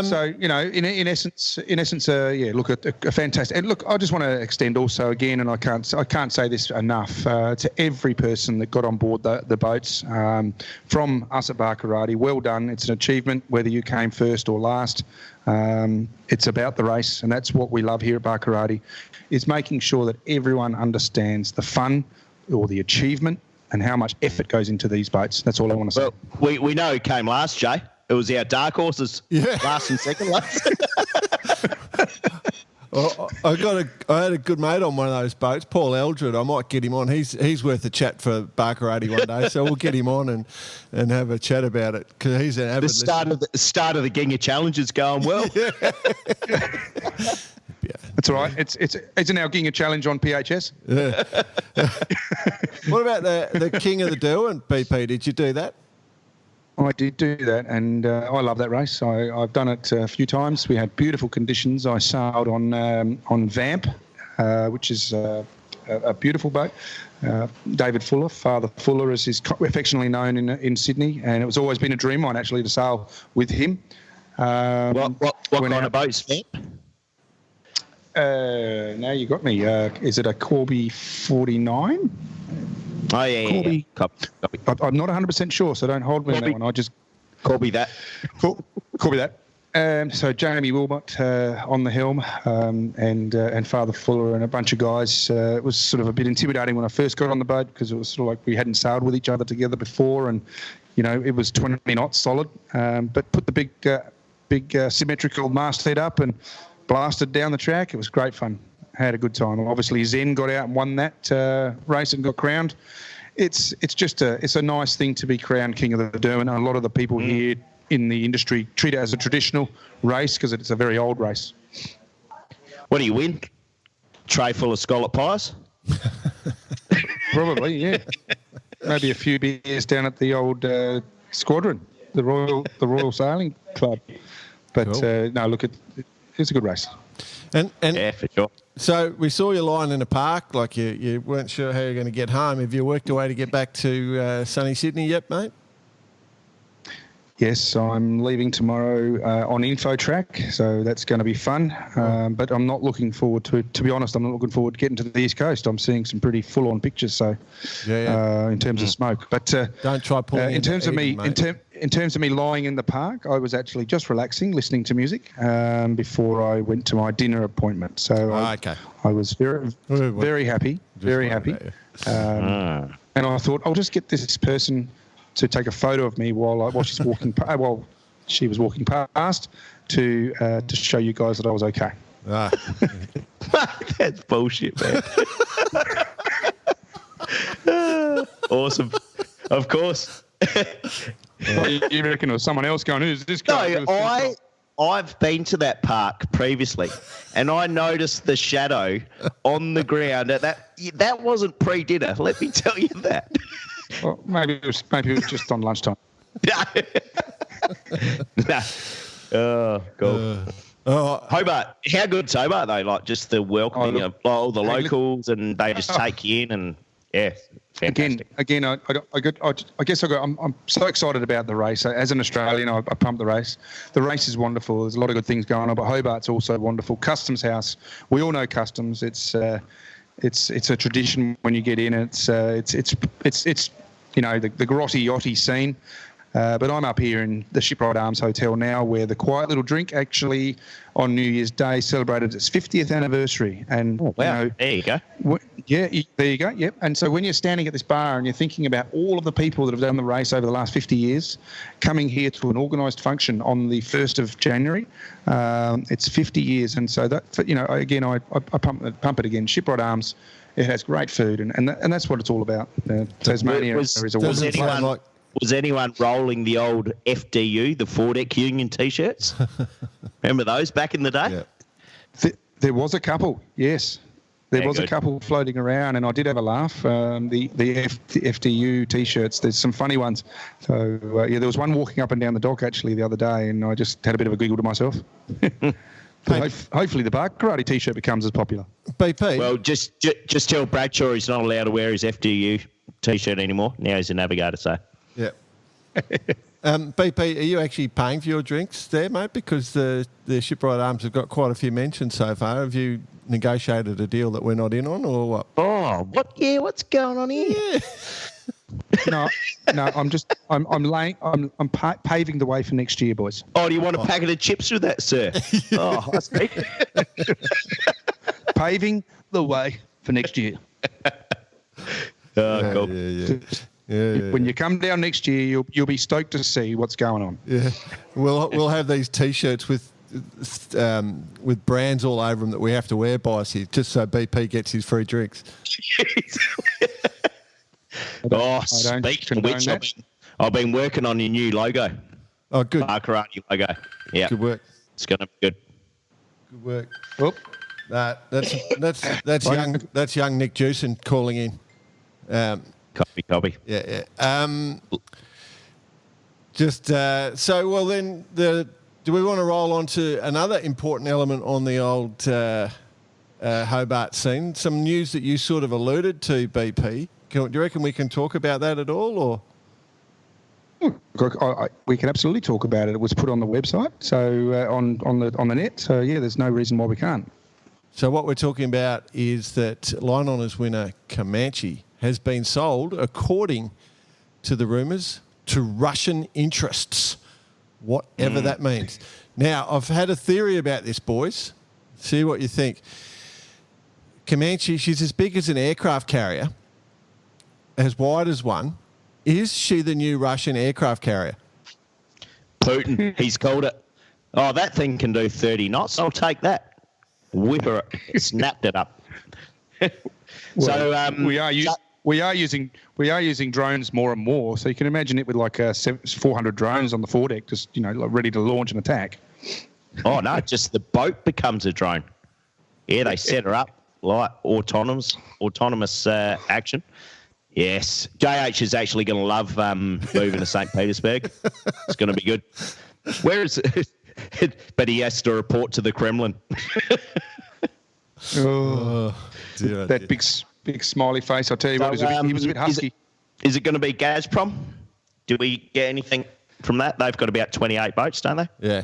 So in essence, look, a fantastic. And look, I just want to extend also again, and I can't say this enough to every person that got on board the boats from us at Barkarati. Well done. It's an achievement, whether you came first or last. It's about the race, and that's what we love here at Barkarati, is making sure that everyone understands the fun or the achievement and how much effort goes into these boats. That's all I want to say. Well, we know who came last, Jay. It was our dark horses, last and second last. Well, I had a good mate on one of those boats, Paul Eldred. I might get him on. He's worth a chat for Barkarati one day, so we'll get him on and have a chat about it, because he's an avid listener. The start of the Ginga Challenge is going well. Yeah. That's all right. It's an our Ginga Challenge on PHS. Yeah. What about the King of the Derwent, BP? Did you do that? I did do that, and I love that race. I've done it a few times. We had beautiful conditions. I sailed on Vamp, which is a beautiful boat. David Fuller, Father Fuller, as he's affectionately known in Sydney, and it was always been a dream of mine actually to sail with him. What kind of boat's Vamp? Now you got me. Is it a Corby 49? Oh, yeah. Corby. Copy. I'm not 100% sure, so don't hold me on that one. I just Corby that. Corby that. So Jamie Wilmot on the helm, and Father Fuller and a bunch of guys. It was sort of a bit intimidating when I first got on the boat, because it was sort of like we hadn't sailed with each other together before, and it was 20 knots solid. But put the big symmetrical masthead up and blasted down the track. It was great fun. Had a good time. Obviously, Zen got out and won that race and got crowned. It's a nice thing to be crowned King of the Derwent. A lot of the people here in the industry treat it as a traditional race, because it's a very old race. What do you win? Tray full of scallop pies? Probably, yeah. Maybe a few beers down at the old squadron, the Royal Sailing Club. But cool. No, look, it's a good race. And yeah, for sure. So we saw you lying in a park, like you weren't sure how you're going to get home. Have you worked a way to get back to sunny Sydney yet, mate? Yes, I'm leaving tomorrow on InfoTrack, so that's going to be fun. But I'm not looking forward to be honest, I'm not looking forward to getting to the East Coast. I'm seeing some pretty full-on pictures, so in terms of smoke. But don't try pulling in terms of me, in terms of me lying in the park, I was actually just relaxing, listening to music before I went to my dinner appointment. So I was very happy, very happy. And I thought I'll just get this person to take a photo of me while she's walking while she was walking past to show you guys that I was okay. That's bullshit, man. Awesome. Of course. You reckon it was someone else going, who's this guy? No, I've been to that park previously, and I noticed the shadow on the ground. That wasn't pre-dinner, let me tell you that. Well, maybe it was just on lunchtime. Nah. Oh, cool. Hobart, how good's Hobart though? Like just the welcoming of all the locals, and they just take you in, and fantastic. Again, I'm so excited about the race. As an Australian, I pump the race. The race is wonderful. There's a lot of good things going on, but Hobart's also wonderful. Customs House, we all know Customs. It's a tradition when you get in. It's the grotty yachty scene. But I'm up here in the Shipwright Arms Hotel now, where the Quiet Little Drink actually on New Year's Day celebrated its 50th anniversary. And there you go. There you go. Yep. And so when you're standing at this bar and you're thinking about all of the people that have done the race over the last 50 years, coming here to an organised function on the 1st of January, it's 50 years. And so that, again, I pump it again. Shipwright Arms, it has great food, and that's what it's all about. Tasmania is a wonderful. Was anyone rolling the old FDU, the Foredeck Union T-shirts? Remember those back in the day? Yeah. There was a couple, yes. There was a couple floating around, and I did have a laugh. The FDU T-shirts, there's some funny ones. So, there was one walking up and down the dock, actually, the other day, and I just had a bit of a giggle to myself. Hopefully the bar karate T-shirt becomes as popular. BP? Well, just tell Bradshaw he's not allowed to wear his FDU T-shirt anymore. Now he's a navigator, so... Yeah. BP, are you actually paying for your drinks there, mate? Because the Shipwright Arms have got quite a few mentions so far. Have you negotiated a deal that we're not in on, or what? Oh, what? Yeah, what's going on here? Yeah. No. I'm paving the way for next year, boys. Oh, do you want a packet of chips with that, sir? Oh, that's me. Paving the way for next year. Cool. Yeah. When you come down next year, you'll be stoked to see what's going on. Yeah, we'll have these T-shirts with brands all over them that we have to wear by us here, just so BP gets his free drinks. Speaking of which, I've been working on your new logo. Oh, good. Bar karate logo. Yeah. Good work. It's going to be good. Good work. Oh. That's young Nick Jewson calling in. Copy. Yeah. Do we want to roll on to another important element on the old Hobart scene? Some news that you sort of alluded to, BP. Do you reckon we can talk about that at all, or? We can absolutely talk about it. It was put on the website, so on the net. So there's no reason why we can't. So what we're talking about is that Line Honours winner Comanche has been sold, according to the rumours, to Russian interests, whatever that means. Now, I've had a theory about this, boys. See what you think. Comanche, she's as big as an aircraft carrier, as wide as one. Is she the new Russian aircraft carrier? Putin, he's called it. Oh, that thing can do 30 knots. I'll take that. Whipper it. Snapped it up. We are using drones more and more, so you can imagine it with like 400 drones on the foredeck, just ready to launch an attack. Oh no, just the boat becomes a drone. Yeah, they set her up like autonomous action. Yes, JH is actually going to love moving to St. Petersburg. It's going to be good. Where is it? But he has to report to the Kremlin. That big smiley face. I'll tell you what, he was a bit husky. Is it going to be Gazprom? Do we get anything from that? They've got about 28 boats, don't they? Yeah.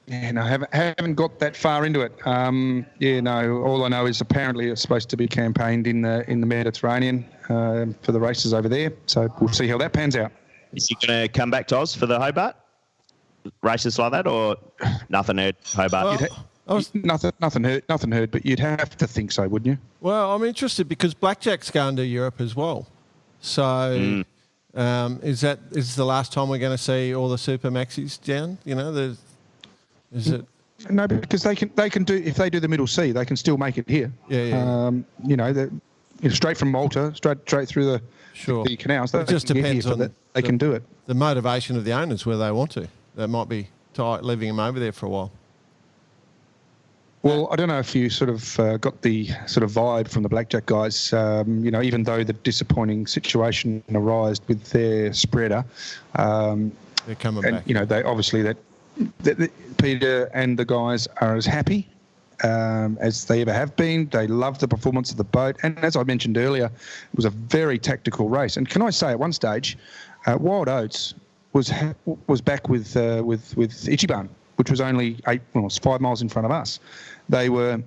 Yeah, no, haven't got that far into it. All I know is apparently it's supposed to be campaigned in the Mediterranean for the races over there. So we'll see how that pans out. Is he going to come back to Oz for the Hobart races like that, or nothing heard Hobart? Nothing heard, but you'd have to think so, wouldn't you? Well, I'm interested because Blackjack's going to Europe as well. So is the last time we're going to see all the Super Maxis down? Is it? No, because they can do, if they do the Middle Sea, they can still make it here. Yeah. Straight from Malta, straight through the canals. It just depends on that. They can do it. The motivation of the owners, where they want to. They might be tight, leaving them over there for a while. Well, I don't know if you sort of got the sort of vibe from the Blackjack guys. Even though the disappointing situation arose with their spreader, they're coming back. They obviously that Peter and the guys are as happy as they ever have been. They love the performance of the boat, and as I mentioned earlier, it was a very tactical race. And can I say, at one stage, Wild Oats was back with Ichiban, which was only 5 miles in front of us. They were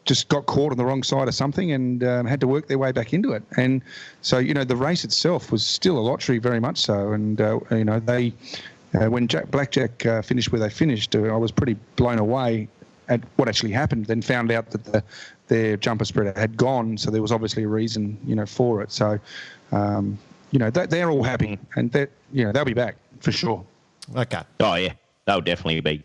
just got caught on the wrong side of something and had to work their way back into it. And so, the race itself was still a lottery, very much so. And, they, when Blackjack finished where they finished, I was pretty blown away at what actually happened, then found out that their jumper spreader had gone. So there was obviously a reason, for it. So, they're all happy and they'll be back for sure. Okay. Oh, yeah. They'll definitely be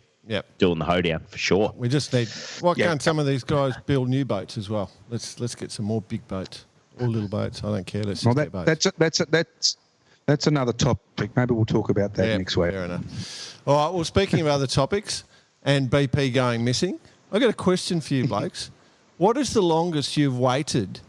doing the hoedown for sure. We just need. Why can't some of these guys build new boats as well? Let's get some more big boats or little boats. I don't care. Let's just get boats. That's another topic. Maybe we'll talk about that next week. Fair enough. All right. Well, speaking of other topics and BP going missing, I've got a question for you, blokes. What is the longest you've waited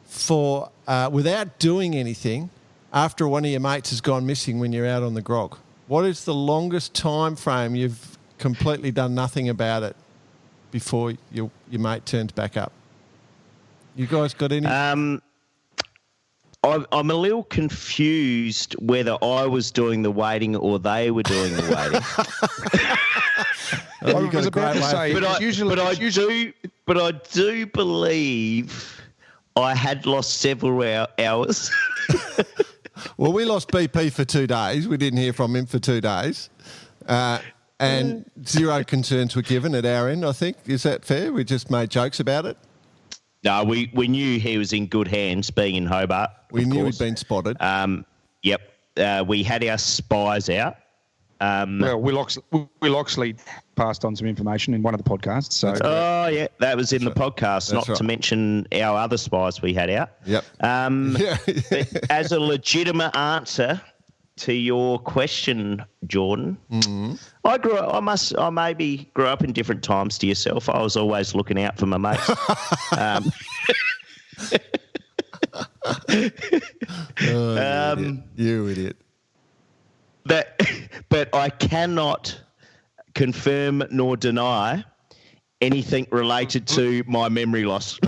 for without doing anything after one of your mates has gone missing when you're out on the grog? What is the longest time frame you've completely done nothing about it before your mate turns back up? You guys got any? I'm a little confused whether I was doing the waiting or they were doing the waiting. You got a great way. But I do believe I had lost several hours. Well, we lost BP for 2 days. We didn't hear from him for 2 days. And zero concerns were given at our end, I think. Is that fair? We just made jokes about it? No, we knew he was in good hands being in Hobart. We knew he'd been spotted. Yep. We had our spies out. Well, Will Oxley passed on some information in one of the podcasts. So. Oh, yeah, that was in the podcast, not to mention our other spies we had out. Yep. But as a legitimate answer to your question, Jordan, I maybe grew up in different times to yourself. I was always looking out for my mates. You idiot. But I cannot confirm nor deny anything related to my memory loss.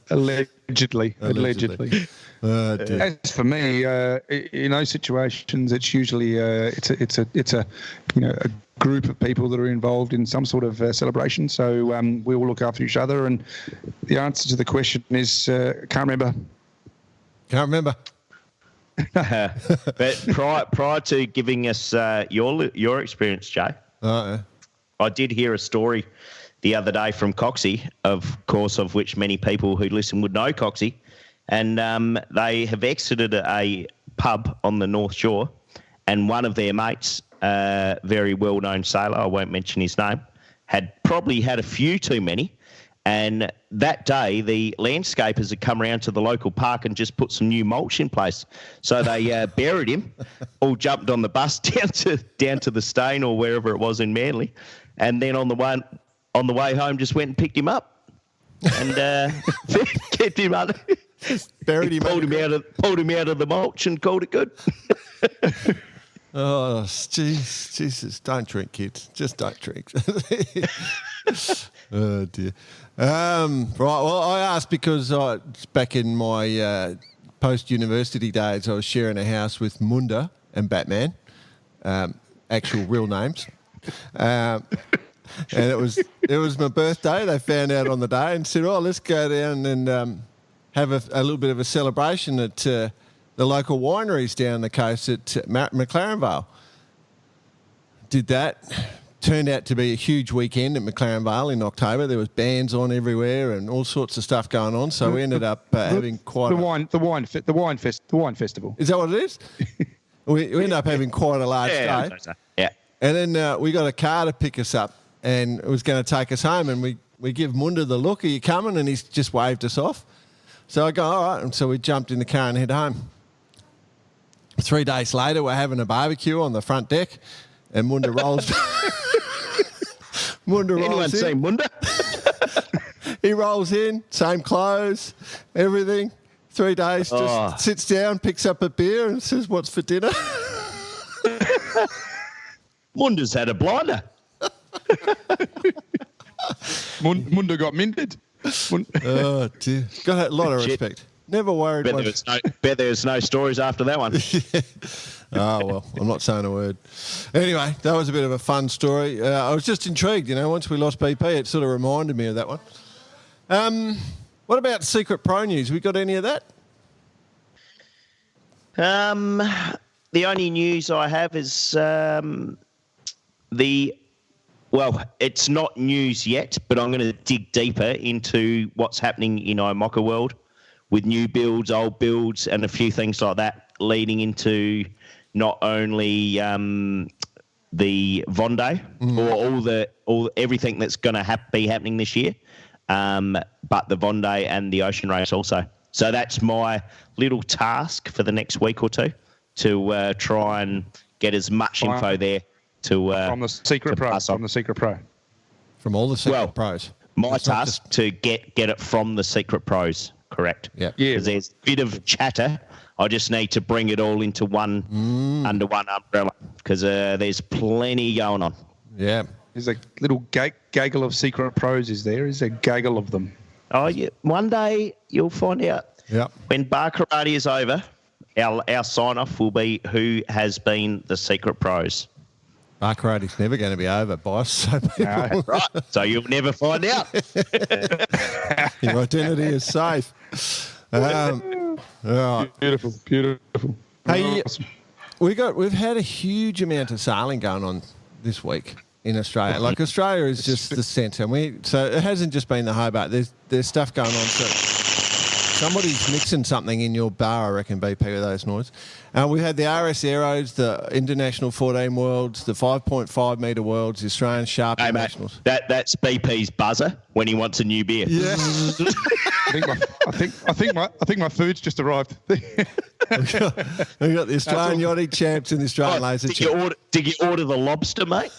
Allegedly. As for me, in those situations, it's usually it's a group of people that are involved in some sort of celebration. So we all look after each other. And the answer to the question is can't remember. Can't remember. But prior to giving us your experience, Jay, I did hear a story the other day from Coxie, of course, of which many people who listen would know Coxie, and they have exited a pub on the North Shore, and one of their mates, a very well-known sailor, I won't mention his name, had probably had a few too many. And that day, the landscapers had come around to the local park and just put some new mulch in place. So they buried him, all jumped on the bus down to the Stain or wherever it was in Manly, and then on the way home just went and picked him up and kept him under. Buried him. Pulled him out of the mulch and called it good. Oh, Jesus! Don't drink, kids. Just don't drink. Oh dear. Right. Well, I asked because back in my post-university days, I was sharing a house with Munda and Batman, actual real names, and it was my birthday. They found out on the day and said, "Oh, let's go down and have a little bit of a celebration at the local wineries down the coast at McLaren Vale." Did that. Turned out to be a huge weekend at McLaren Vale in October. There was bands on everywhere and all sorts of stuff going on. So we ended up having quite the wine festival. Is that what it is? we ended up having quite a large day. Yeah. And then we got a car to pick us up, and it was going to take us home. And we give Munda the look, "Are you coming?" And he's just waved us off. So I go, "All right." And so we jumped in the car and head home. 3 days later, we're having a barbecue on the front deck, and Munda rolls. Anyone seen Munda? He rolls in, same clothes, everything. 3 days, just sits down, picks up a beer and says, "What's for dinner?" Munda's had a blinder. Munda got minted. Oh, dear. Got a lot of respect. Never worried. Bet there's no stories after that one. Oh, well, I'm not saying a word. Anyway, that was a bit of a fun story. I was just intrigued, once we lost BP, it sort of reminded me of that one. What about Secret Pro news? We got any of that? The only news I have is it's not news yet, but I'm going to dig deeper into what's happening in IMOCA World with new builds, old builds, and a few things like that, leading into not only the Vendée or all everything that's going to be happening this year, but the Vendée and the Ocean Race also. So that's my little task for the next week or two, to try and get as much info there from the Secret Pro. From the Secret Pro. From all the Secret Pros. My task to get it from the Secret Pros, correct? Yeah. Because there's a bit of chatter. I just need to bring it all into one under one umbrella, because there's plenty going on. Yeah. There's a little gaggle of Secret Pros, is there? Is a gaggle of them. Oh, yeah. One day you'll find out. Yeah. When Bar Karate is over, our sign-off will be who has been the Secret Pros. Bar Karate's never going to be over, boss. So No, right. So you'll never find out. your identity is safe. All right. Beautiful. Hey, Awesome. we've had a huge amount of sailing going on this week in Australia. Like, Australia is just the centre. So it hasn't just been the Hobart. There's stuff going on. So somebody's mixing something in your bar, I reckon, BP, with those noise. We had the RS Aeros, the International 14 Worlds, the 5.5 metre Worlds, the Australian Sharpie Hey, mate, Nationals. that's BP's buzzer when he wants a new beer. Yeah. I think my food's just arrived. We got the Australian Yachting Champs and the Australian Laser Champs. Did you order the lobster, mate?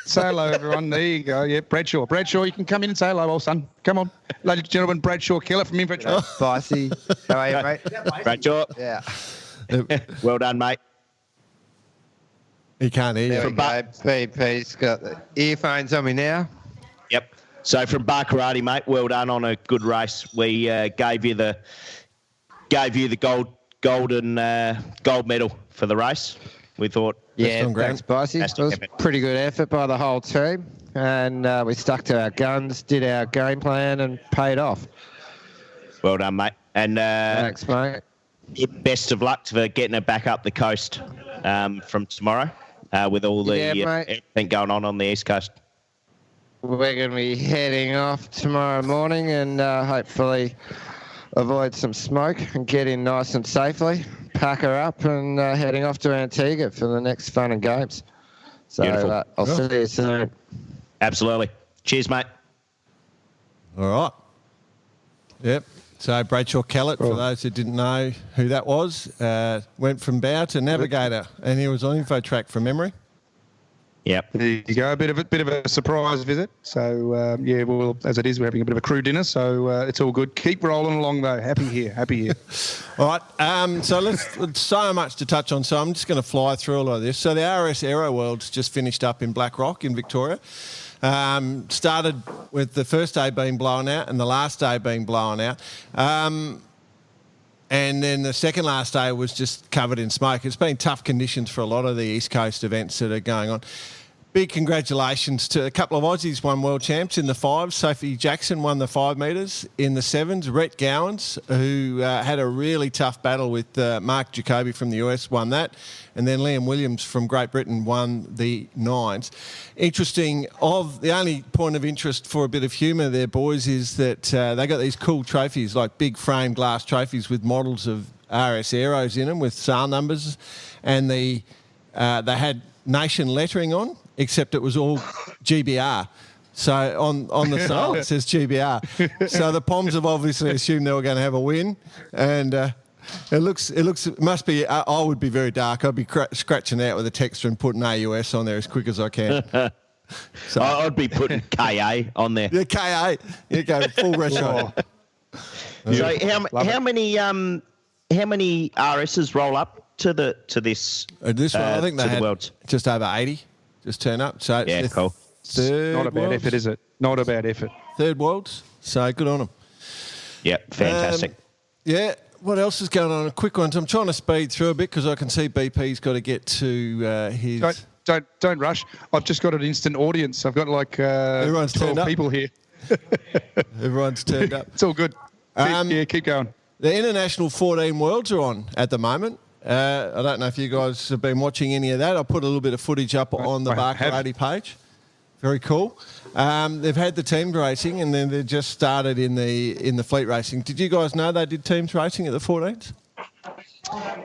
Say hello, everyone. There you go. Yeah, Bradshaw, you can come in and say hello, old son. Come on. Ladies and gentlemen, Bradshaw Keller from Infantry. Bossy. How are you, mate? Bradshaw. Yeah. Well done, mate. He can't hear There you. we go. BP's got the earphones on me now. Yep. So from Bar Karate, mate, well done on a good race. We gave you the gold medal for the race. We thought. Yeah, on ground. thanks, Bossy. It Fantastic was effort. pretty good effort by the whole team. And we stuck to our guns, did our game plan, and paid off. Well done, mate. And Thanks, mate. best of luck for getting it back up the coast from tomorrow with all the mate. everything going on the East Coast. We're going to be heading off tomorrow morning and hopefully avoid some smoke and get in nice and safely, pack her up and heading off to Antigua for the next fun and games. So Beautiful. I'll see you soon. Absolutely. Cheers, mate. All right. Yep. So Bradshaw Kellett, for those who didn't know who that was, went from bow to navigator, and he was on InfoTrack from memory. Yep. There you go. A bit of a surprise visit. So well, as it is, we're having a bit of a crew dinner, so it's all good. Keep rolling along though. Happy here. All right. So let's so much to touch on. So I'm just going to fly through all of this. So the RS Aero Worlds just finished up in Black Rock in Victoria. Started with the first day being blown out and the last day being blown out. And then the second last day was just covered in smoke. It's been tough conditions for a lot of the East Coast events that are going on. Big congratulations to a couple of Aussies won world champs in the fives. Sophie Jackson won the 5 metres. In the sevens, Rhett Gowans, who had a really tough battle with Mark Jacoby from the US, won that. And then Liam Williams from Great Britain won the nines. Interesting, the only point of interest for a bit of humour there, boys, is that they got these cool trophies, like big frame glass trophies with models of RS Aeros in them with SAR numbers. And they had nation lettering on, except it was all GBR. So on the side it says GBR. So the Poms have obviously assumed they were going to have a win, and it must be. I would be very dark. I'd be scratching out with a texter and putting AUS on there as quick as I can. So I'd be putting KA on there. yeah, KA. You go full retro. So how many RSs roll up to this? This one, I think they to the had Worlds? just over 80 just turn up. So Yeah, it's cool. Third Not a bad Worlds? effort, is it? Not a bad effort. Third Worlds. So good on them. Yep, fantastic. Yeah. What else is going on? A quick one. I'm trying to speed through a bit because I can see BP's got to get to his... Don't rush. I've just got an instant audience. I've got like Everyone's 12 turned up. people here. Everyone's turned up. It's all good. Keep going. The International 14 Worlds are on at the moment. I don't know if you guys have been watching any of that. I put a little bit of footage up on the Bar Karate page. Very cool. They've had the team racing and then they just started in the fleet racing. Did you guys know they did teams racing at the 14s?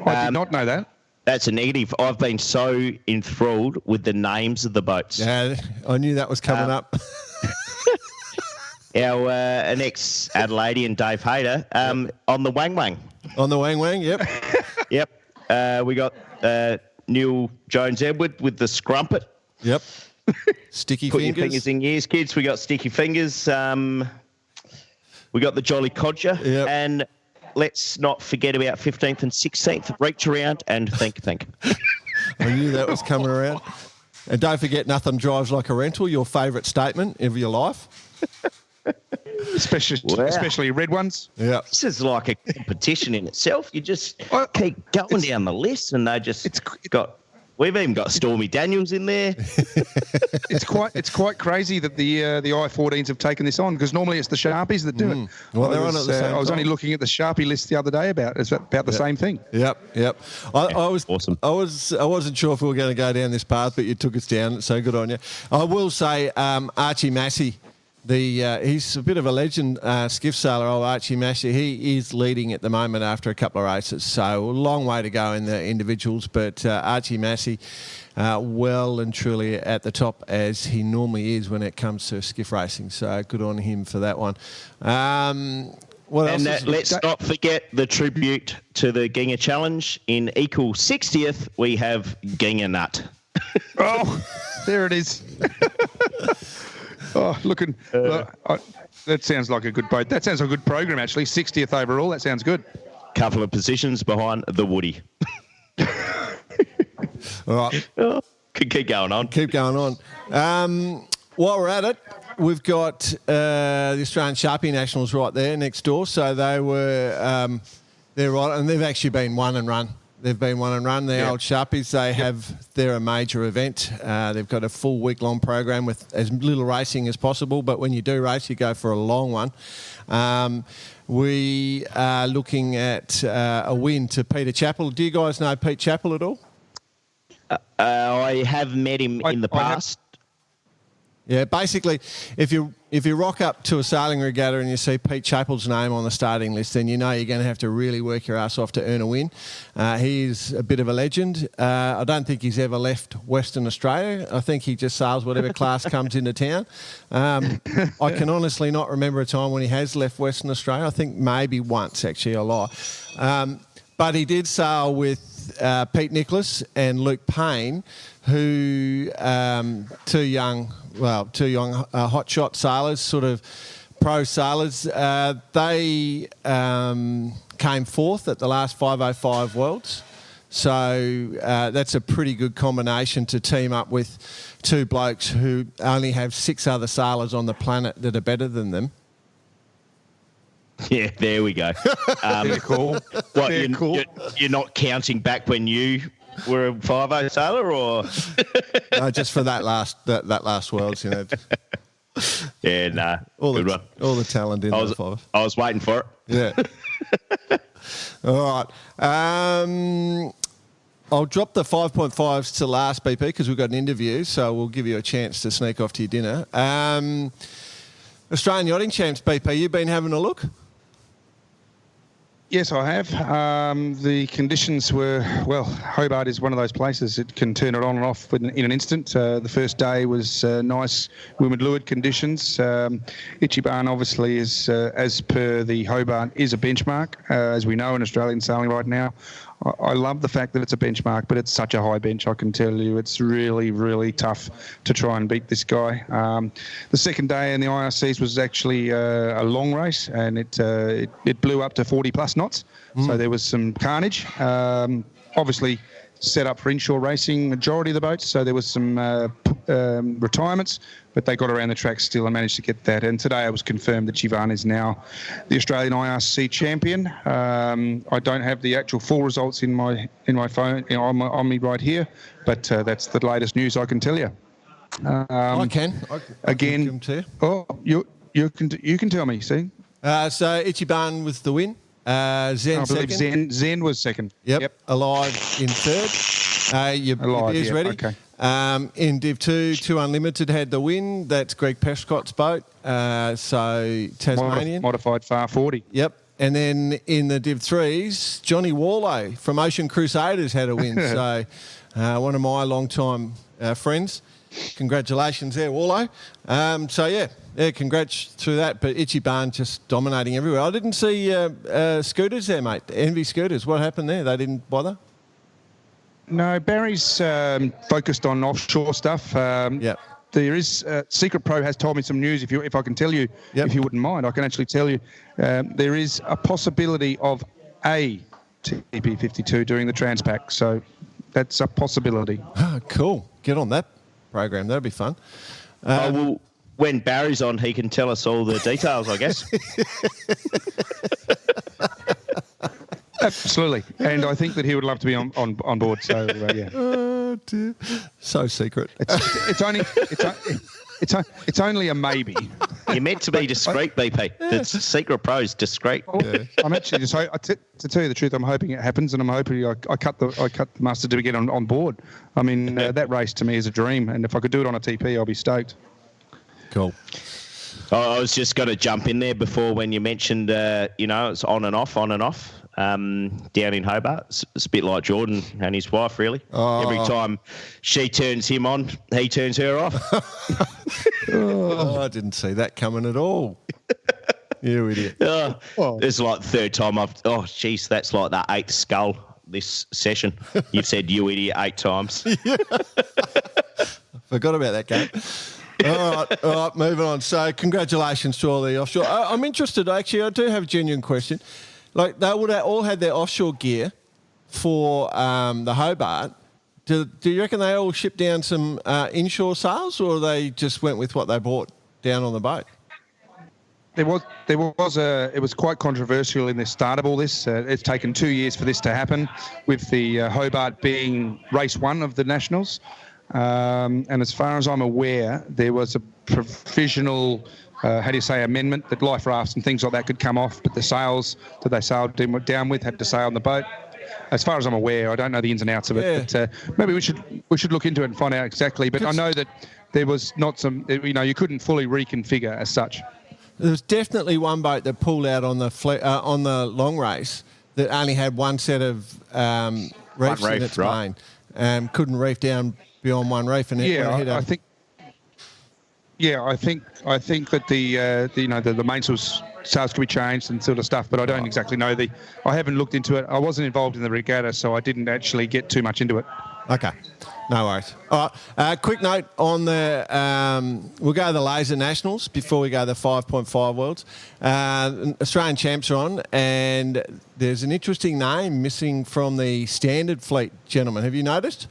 I did not know that. That's a negative. I've been so enthralled with the names of the boats. Yeah, I knew that was coming up. Our an ex-Adelaidean Dave Hayter on the Wang Wang. On the Wang Wang, yep. Yep. We got Neil Jones-Edward with the Scrumpet. Yep. Sticky Put fingers. your fingers in yours, kids. We got Sticky Fingers. We got the Jolly Codger. Yep. And let's not forget about 15th and 16th. Reach around and think. I knew that was coming around. And don't forget, nothing drives like a rental, your favourite statement of your life. Especially red ones. Yeah. This is like a competition in itself. You just keep going down the list and they just we've even got Stormy Daniels in there. It's quite crazy that the I-14s have taken this on because normally it's the Sharpies that do it. Well, they're on at the same I was time. only looking at the Sharpie list the other day about the same thing. Yep. I was awesome. I wasn't sure if we were going to go down this path, but you took us down. So good on you. I will say, Archie Massey. He's a bit of a legend, skiff sailor, old Archie Massey. He is leading at the moment after a couple of races, so a long way to go in the individuals. But Archie Massey, well and truly at the top as he normally is when it comes to skiff racing. So good on him for that one. What else? And let's not forget the tribute to the Ginga Challenge. In equal 60th, we have Ginga Nut. Oh, there it is. Oh, that sounds like a good boat. That sounds like a good program, actually. 60th overall. That sounds good. Couple of positions behind the Woody. All right. Keep going on. Keep going on. While we're at it, we've got the Australian Sharpie Nationals right there next door. So they were, they're right, and they've actually been one and run. They've been one and run. The old Sharpies, they're a major event. They've got a full week-long program with as little racing as possible, but when you do race, you go for a long one. We are looking at a win to Peter Chappell. Do you guys know Pete Chappell at all? I have met him in the past. Yeah, basically, if you rock up to a sailing regatta and you see Pete Chappell's name on the starting list, then you know you're going to have to really work your ass off to earn a win. He's a bit of a legend. I don't think he's ever left Western Australia. I think he just sails whatever class comes into town. I can honestly not remember a time when he has left Western Australia. I think maybe once, actually, I lie. But he did sail with Pete Nicholas and Luke Payne, who two young hotshot sailors, sort of pro sailors. They came fourth at the last 505 Worlds. So that's a pretty good combination to team up with two blokes who only have 6 other sailors on the planet that are better than them. Yeah, there we go. Very cool. What, Very cool. You're not counting back when you were a 5-0 sailor, or just for that last Worlds, you know. Yeah, nah. All good one. All the talent in the 5. I was waiting for it. Yeah. All right. I'll drop the 5.5s to last, BP, because we've got an interview, so we'll give you a chance to sneak off to your dinner. Australian Yachting Champs, BP, you've been having a look? Yes, I have. The conditions were, Hobart is one of those places that can turn it on and off in an instant. The first day was nice wind conditions. Ichiban obviously is, as per the Hobart, is a benchmark, as we know in Australian sailing right now. I love the fact that it's a benchmark, but it's such a high bench, I can tell you. It's really, really tough to try and beat this guy. The second day in the IRCs was actually a long race, and it blew up to 40-plus knots. So there was some carnage. Obviously set up for inshore racing, majority of the boats, so there was some retirements, but they got around the track still and managed to get that. And today it was confirmed that Jivan is now the Australian IRC champion. I don't have the actual full results in my phone on me right here, but that's the latest news I can tell you. I can again. give them to you. Oh, you can tell me. See. So Ichiban with the win. Zen I believe second. Zen was second. Yep. Alive in third. Your beer's ready. Okay. In Div 2, 2 Unlimited had the win. That's Greg Prescott's boat. So Tasmanian. Modified Far 40. Yep. And then in the Div 3s, Johnny Warlow from Ocean Crusaders had a win. So one of my long-time friends. Congratulations there, Warlow. Congrats through that. But Ichiban just dominating everywhere. I didn't see Scooters there, mate. Envy Scooters. What happened there? They didn't bother? No, Barry's focused on offshore stuff. Yep. There is Secret Pro has told me some news. If I can tell you, if you wouldn't mind, I can actually tell you. There is a possibility of a TP52 during the Transpac, so that's a possibility. Oh, cool. Get on that program. That'd be fun. Well, when Barry's on, he can tell us all the details, I guess. Absolutely, and I think that he would love to be on board. So yeah. Oh dear. So secret. It's only a maybe. You're meant to be discreet, BP. The Secret Pro's discreet. Yeah. I'm actually just to tell you the truth. I'm hoping it happens, and I'm hoping I cut the mustard to get on board. I mean, that race to me is a dream, and if I could do it on a TP, I'll be stoked. Cool. I was just going to jump in there before when you mentioned, it's on and off. Down in Hobart, it's a bit like Jordan and his wife, really. Oh. Every time she turns him on, he turns her off. I didn't see that coming at all. You idiot. It's like the third time that's like the 8th skull this session. You've said you idiot 8 times. Forgot about that game. All right, moving on. So congratulations to all the offshore. I'm interested, actually. I do have a genuine question. Like, they would have all had their offshore gear for the Hobart. Do you reckon they all shipped down some inshore sales, or they just went with what they bought down on the boat? It was quite controversial in the start of all this. It's taken 2 years for this to happen, with the Hobart being race 1 of the Nationals. And as far as I'm aware, there was a provisional, amendment that life rafts and things like that could come off, but the sails that they sailed down with had to sail on the boat. As far as I'm aware, I don't know the ins and outs of it, but maybe we should look into it and find out exactly. But I know that there was not some, you couldn't fully reconfigure as such. There was definitely one boat that pulled out on the long race that only had one set of reefs in its main, and couldn't reef down beyond one reef, and it went ahead. I think that the mainsails sails could be changed and sort of stuff, but I don't exactly know I haven't looked into it. I wasn't involved in the regatta, so I didn't actually get too much into it. Okay, no worries. All right, quick note on the we'll go to the Laser Nationals before we go to the 5.5 Worlds. Australian champs are on, and there's an interesting name missing from the standard fleet, gentlemen. Have you noticed?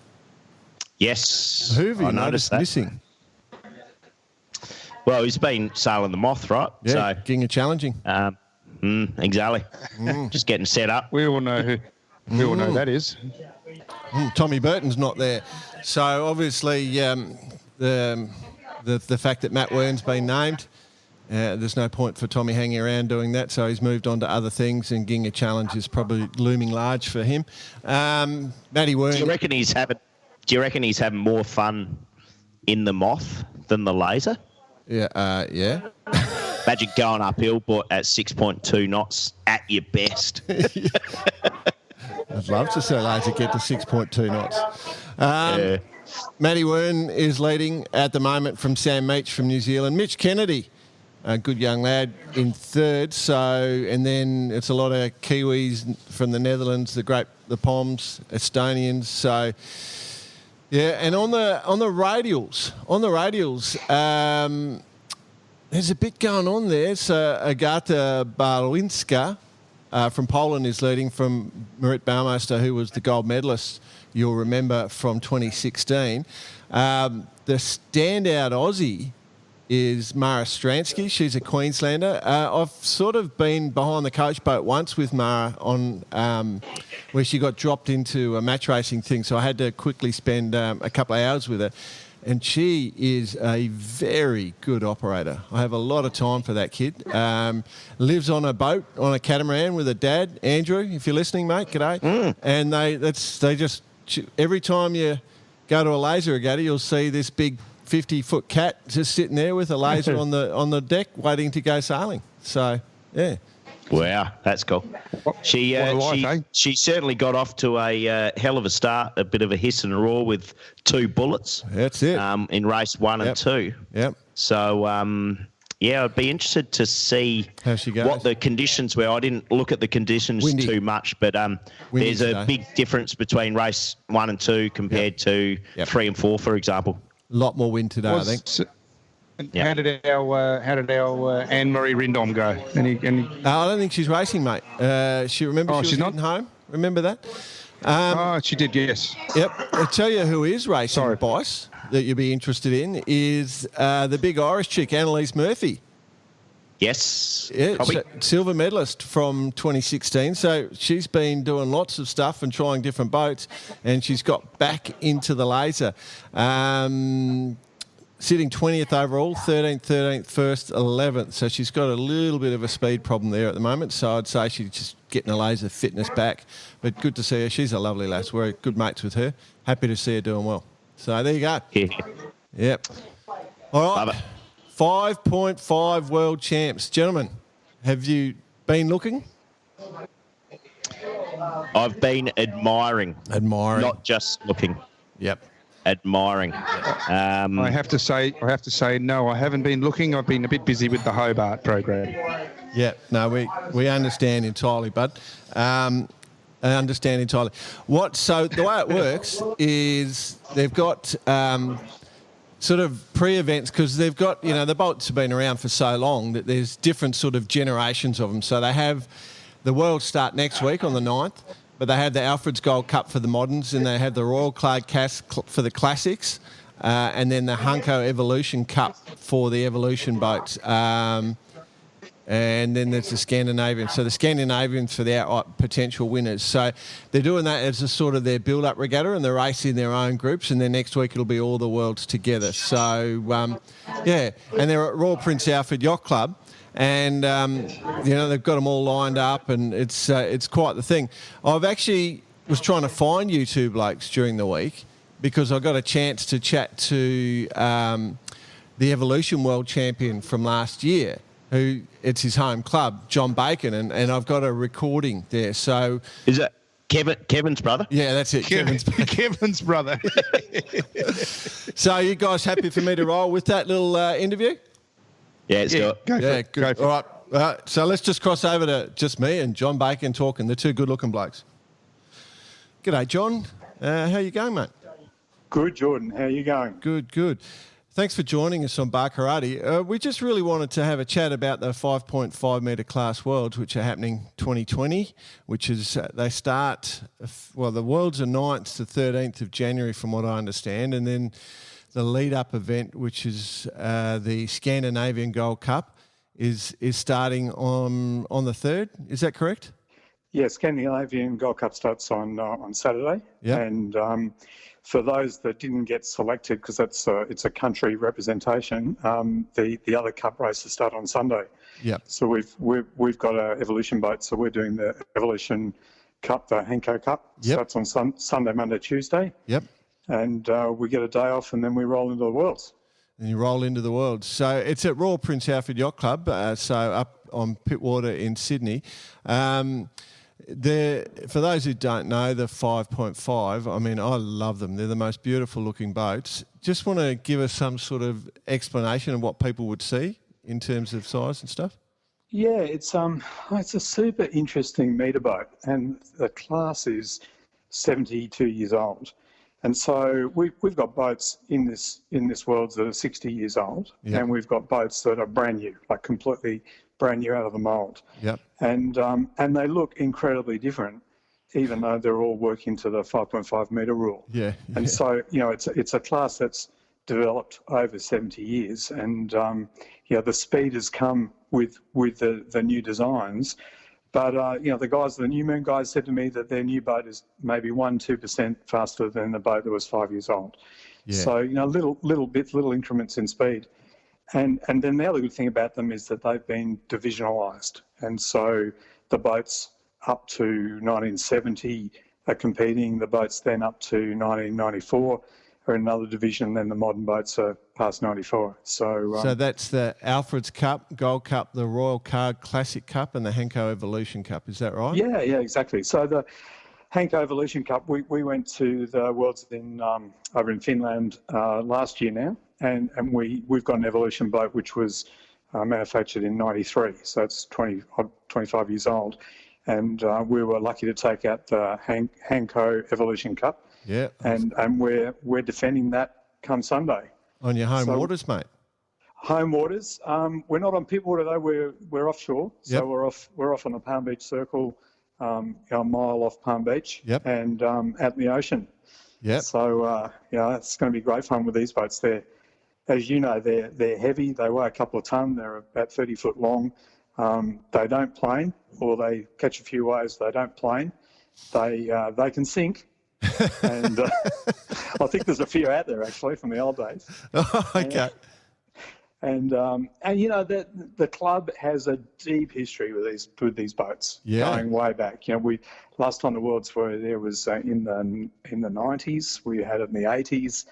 Yes. Who have you I noticed missing? Well, he's been sailing the Moth, right? Yeah, Ginga challenging. Exactly. Just getting set up. We all know who. We all know that is. Tommy Burton's not there, so obviously the fact that Matt Wern's been named, there's no point for Tommy hanging around doing that. So he's moved on to other things, and Ginga Challenge is probably looming large for him. Matty Wern. Do you reckon he's having more fun in the Moth than the Laser? Yeah. Imagine going uphill, but at 6.2 knots at your best. I'd love to see Laser get to 6.2 knots. Matty Wern is leading at the moment from Sam Meach from New Zealand. Mitch Kennedy, a good young lad, in third. So, and then it's a lot of Kiwis from the Netherlands, the Poms, Estonians. So, yeah. And on the radials, there's a bit going on there. So Agata Barwinska from Poland is leading from Marit Baumeister, who was the gold medalist, you'll remember, from 2016. The standout Aussie is Mara Stransky. She's a Queenslander. I've sort of been behind the coach boat once with Mara on where she got dropped into a match racing thing, so I had to quickly spend a couple of hours with her. And she is a very good operator. I have a lot of time for that kid. Lives on a boat, on a catamaran with her dad, Andrew, if you're listening, mate, g'day. And they just, every time you go to a laser regatta, you'll see this big 50-foot cat just sitting there with a laser on the deck waiting to go sailing. So, yeah. Wow, that's cool. She certainly got off to a hell of a start, a bit of a hiss and a roar with 2 bullets. That's it. In race 1 and 2. Yep. So, I'd be interested to see how she goes. What the conditions were. I didn't look at the conditions too much, but there's a big difference between race 1 and 2 compared to 3 and 4, for example. A lot more wind today, I think. How did our Anne-Marie Rindom go? Any? I don't think she's racing, mate. She was she's not home. Remember that? She did, yes. Yep. I'll tell you who is racing, Bice, that you'll be interested in is the big Irish chick, Annalise Murphy. Yes. Yeah, silver medalist from 2016. So she's been doing lots of stuff and trying different boats, and she's got back into the laser. Sitting 20th overall, 13th, 1st, 11th. So she's got a little bit of a speed problem there at the moment. So I'd say she's just getting her laser fitness back. But good to see her. She's a lovely lass. We're good mates with her. Happy to see her doing well. So there you go. Yeah. Yep. All right. Love it. 5.5 world champs. Gentlemen, have you been looking? I've been admiring. Not just looking. Yep. Admiring. I have to say, no, I haven't been looking. I've been a bit busy with the Hobart program. Yeah, no, we understand entirely, bud. I understand entirely. So the way it works is they've got sort of pre-events, because they've got, the boats have been around for so long that there's different sort of generations of them. So they have the Worlds start next week on the 9th. But they have the Alfred's Gold Cup for the moderns, and they have the Royal Clad Cask for the classics, and then the Hunko Evolution Cup for the evolution boats. And then there's the Scandinavian. So the Scandinavians for the outright potential winners. So they're doing that as a sort of their build-up regatta, and they're racing their own groups, and then next week it'll be all the worlds together. So, and they're at Royal Prince Alfred Yacht Club. And, they've got them all lined up, and it's quite the thing. I've actually was trying to find you two blokes during the week because I got a chance to chat to the Evolution World Champion from last year, who it's his home club, John Bacon, and I've got a recording there. So is it Kevin's brother? Yeah, that's it. Kevin's brother. So you guys happy for me to roll with that little interview? Yeah, it's good. Good. All right. So let's just cross over to just me and John Bacon talking, the two good-looking blokes. G'day, John. How you going, mate? Good, Jordan. How are you going? Good. Thanks for joining us on Bar Karate. We just really wanted to have a chat about the 5.5 metre class Worlds, which are happening 2020, which is they start, the Worlds are 9th to 13th of January from what I understand, and then the lead-up event, which is the Scandinavian Gold Cup, is starting on the 3rd. Is that correct? Yeah, Scandinavian Gold Cup starts on Saturday. Yeah. And for those that didn't get selected, because it's a country representation, the other cup races start on Sunday. Yeah. So we've got an evolution boat, so we're doing the Evolution Cup, the Henko Cup. Yep. Starts on Sunday, Monday, Tuesday. Yep. And we get a day off, and then we roll into the Worlds. And you roll into the Worlds. So it's at Royal Prince Alfred Yacht Club, so up on Pittwater in Sydney. For those who don't know, the 5.5, I mean, I love them. They're the most beautiful looking boats. Just want to give us some sort of explanation of what people would see in terms of size and stuff? Yeah, it's a super interesting meter boat, and the class is 72 years old. And so we've got boats in this Worlds that are 60 years old, and we've got boats that are brand new, like completely brand new out of the mould. Yep. And they look incredibly different, even though they're all working to the 5.5 metre rule. Yeah. And so, it's a class that's developed over 70 years, and the speed has come with the new designs. But the New Moon guys said to me that their new boat is maybe 1-2% faster than the boat that was 5 years old. Yeah. So little increments in speed. And then the other good thing about them is that they've been divisionalised, and so the boats up to 1970 are competing. The boats then up to 1994 are in another division. Then the modern boats are past 94. So that's the Alfred's Cup, Gold Cup, the Royal Card Classic Cup, and the Henko Evolution Cup. Is that right? Yeah, exactly. So the Henko Evolution Cup, we went to the Worlds over in Finland last year now, and we've got an Evolution boat which was manufactured in '93, so it's 25 years old, and we were lucky to take out the Henko Evolution Cup. Yeah. And we're defending that come Sunday. On your home waters, mate. Home waters. We're not on pit water though. We're offshore, so we're off on the Palm Beach Circle, a mile off Palm Beach, and out in the ocean. Yeah. So it's going to be great fun with these boats. As you know, they're heavy. They weigh a couple of tonne. They're about 30 foot long. They don't plane, or they catch a few waves. They don't plane. They can sink. And I think there's a few out there actually from the old days. Oh, okay. And the club has a deep history with these boats, going way back. We last time the Worlds were there was in the 90s. We had it in the 80s.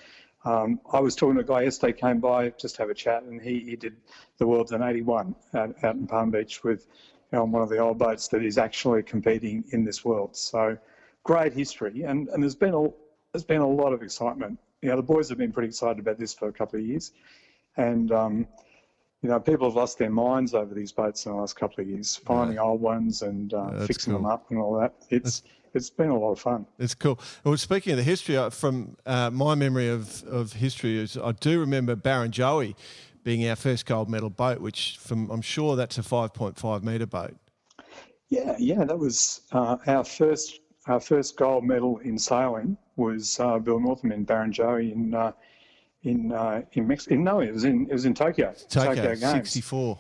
I was talking to a guy yesterday, came by just to have a chat, and he did the Worlds in '81 out in Palm Beach with on one of the old boats that is actually competing in this World. So great history, and there's been a lot of excitement. The boys have been pretty excited about this for a couple of years, and people have lost their minds over these boats in the last couple of years, finding old ones and fixing them up and all that. It's been a lot of fun. It's cool. Well, speaking of the history, from my memory of history is I do remember Barrenjoey being our first gold medal boat, which I'm sure that's a 5.5 metre boat. Yeah, that was our first gold medal in sailing was Bill Northam in Barrenjoey in Mexico. No, it was in Tokyo. Tokyo Games. 64.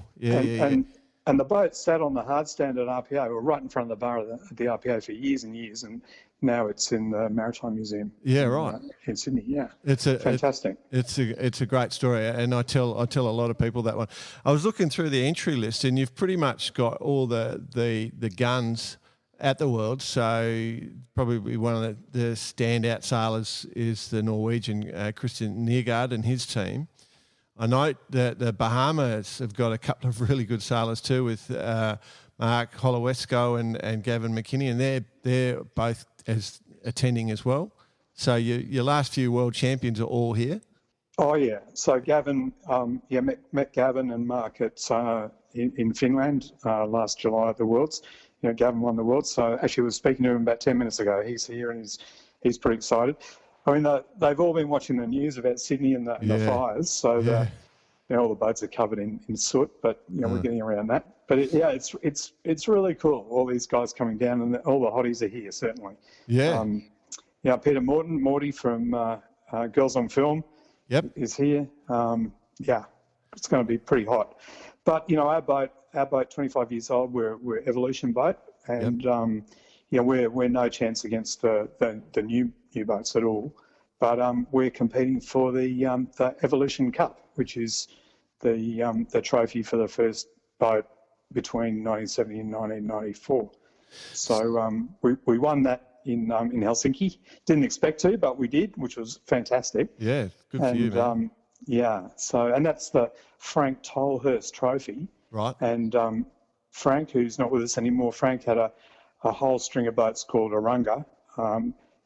And the boat sat on the hard stand at RPA. We were right in front of the bar at the RPA for years and years, and now it's in the Maritime Museum. Yeah, right. In Sydney. Yeah, it's fantastic. It's a great story, and I tell a lot of people that one. I was looking through the entry list, and you've pretty much got all the guns at the World. So probably one of the standout sailors is the Norwegian Christian Niergaard and his team. I know that the Bahamas have got a couple of really good sailors too, with Mark Holowesko and Gavin McKinney, and they're both as attending as well. So your last few world champions are all here. Oh yeah. So Gavin, met Gavin and Mark at in Finland last July at the Worlds. Gavin won the Worlds. So actually, I was speaking to him about 10 minutes ago. He's here and he's pretty excited. I mean, they've all been watching the news about Sydney and the fires, so all the boats are covered in soot, but we're getting around that. But it's really cool. All these guys coming down, and all the hotties are here certainly. Yeah. Peter Morty from Girls on Film, is here. It's going to be pretty hot. But our boat 25 years old. We're Evolution boat, and we're no chance against the new boats at all, but we're competing for the Evolution Cup, which is the trophy for the first boat between 1970 and 1994. So we won that in Helsinki. Didn't expect to, but we did, which was fantastic. Yeah, good for you, man. And that's the Frank Tolhurst Trophy. Right. And Frank, who's not with us anymore, Frank had a whole string of boats called Orunga.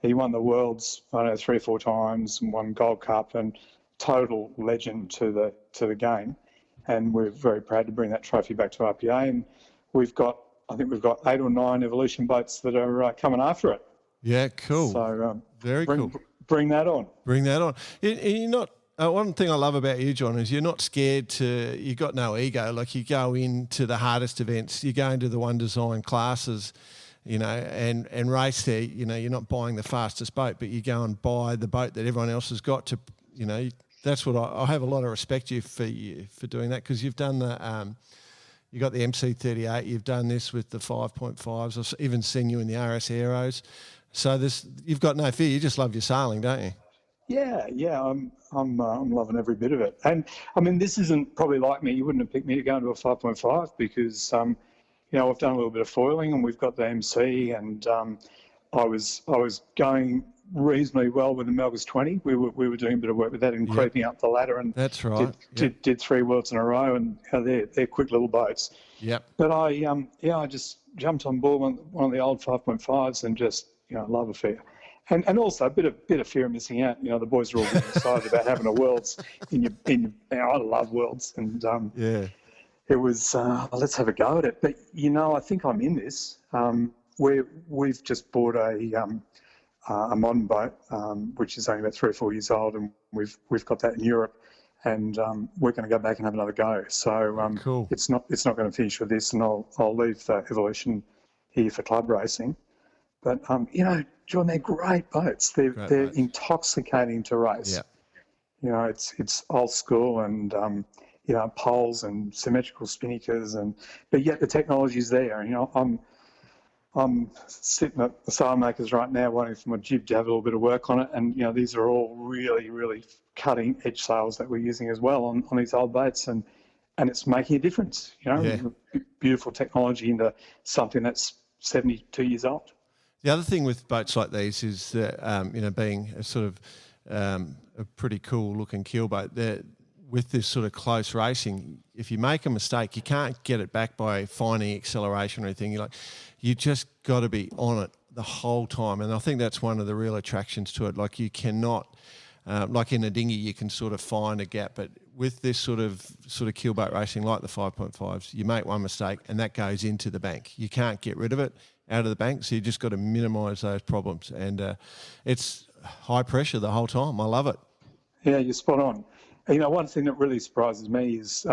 He won the Worlds, 3 or 4 times, and won Gold Cup, and total legend to the game. And we're very proud to bring that trophy back to RPA. And I think we've got 8 or 9 Evolution boats that are coming after it. Yeah, cool. So very cool. Bring that on. Bring that on. You're not one thing I love about you, John, is you're not scared to. You got no ego. Like you go into the hardest events. You go into the one design classes, and race there. You're not buying the fastest boat, but you go and buy the boat that everyone else has got to. That's what I have a lot of respect for doing that, because you've done the. You got the MC38. You've done this with the 5.5s. I've even seen you in the RS Aeros. So you've got no fear. You just love your sailing, don't you? Yeah. I'm loving every bit of it. And I mean, this isn't probably like me. You wouldn't have picked me to go into a 5.5 because, I've done a little bit of foiling and we've got the MC, and I was going reasonably well with the Melgus 20. We were doing a bit of work with that and creeping up the ladder, and that's right. Did 3 worlds in a row, and they're quick little boats. Yep. But I just jumped on board one of the old 5.5s and just love affair. And also a bit of fear of missing out. The boys are all getting excited about having a Worlds I love Worlds, and it was let's have a go at it. But I think I'm in this. We've just bought a modern boat, which is only about 3 or 4 years old, and we've got that in Europe, and we're going to go back and have another go. So cool. It's not going to finish with this, and I'll leave the Evolution here for club racing. But John, they're great boats. They're intoxicating to race. Yeah. It's old school, and poles and symmetrical spinnakers, but yet the technology's there. I'm sitting at the sail makers right now waiting for my jib to have a little bit of work on it, and these are all really, really cutting edge sails that we're using as well on these old boats, and it's making a difference. Beautiful technology into something that's 72 years old. The other thing with boats like these is that being a sort of a pretty cool looking keelboat, that with this sort of close racing, if you make a mistake, you can't get it back by finding acceleration or anything. You just got to be on it the whole time, and I think that's one of the real attractions to it. Like you cannot, like in a dinghy, you can sort of find a gap, but with this sort of keelboat racing, like the 5.5s, you make one mistake and that goes into the bank. You can't get rid of it out of the bank, so you just got to minimise those problems, and it's high pressure the whole time. I love it. Yeah, you're spot on. One thing that really surprises me is,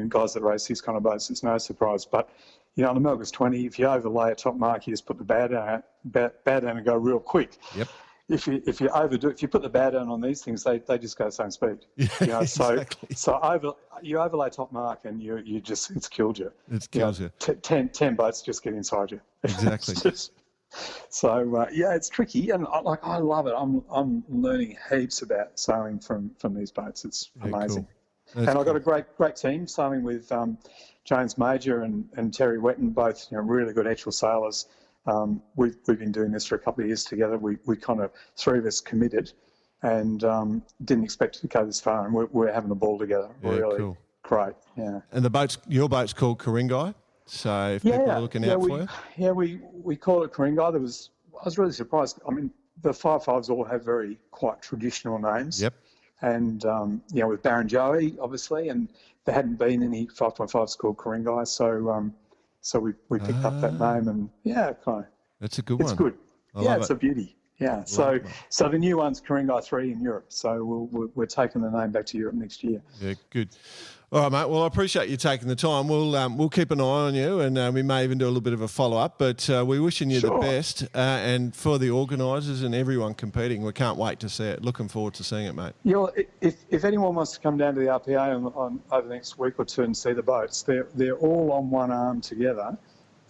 guys that race these kind of boats, it's no surprise, but on the Melgus 20, if you overlay a top mark, you just put the bow down and go real quick. Yep. If you overdo, if you put the bow down on these things, they just go the same speed. Exactly. So you overlay top mark and you just, it's killed you. It kills you. 10 boats just get inside you. Exactly. It's tricky, and I love it. I'm learning heaps about sailing from these boats. It's amazing. Cool. And I've got a great team sailing with James Major and Terry Wetton, both really good actual sailors. We've been doing this for a couple of years together. We kind of, 3 of us committed, and didn't expect it to go this far, and we're having a ball together. Really cool. Great. Yeah. And your boat's called Karingai. So if people are looking out for you? Yeah, we call it Karingai. I was really surprised. I mean, the 5.5s all have very quite traditional names. Yep. And, with Barrenjoey, obviously, and there hadn't been any 5.5s called Karingai. So we picked up that name, and that's a good one. It's good. It's a beauty. Yeah. So the new one's Karingai 3 in Europe. So we're taking the name back to Europe next year. Yeah, good. All right, mate. Well, I appreciate you taking the time. We'll keep an eye on you, and we may even do a little bit of a follow-up. But we're wishing you the best, and for the organisers and everyone competing, we can't wait to see it. Looking forward to seeing it, mate. If anyone wants to come down to the RPA on over the next week or two and see the boats, they're all on one arm together,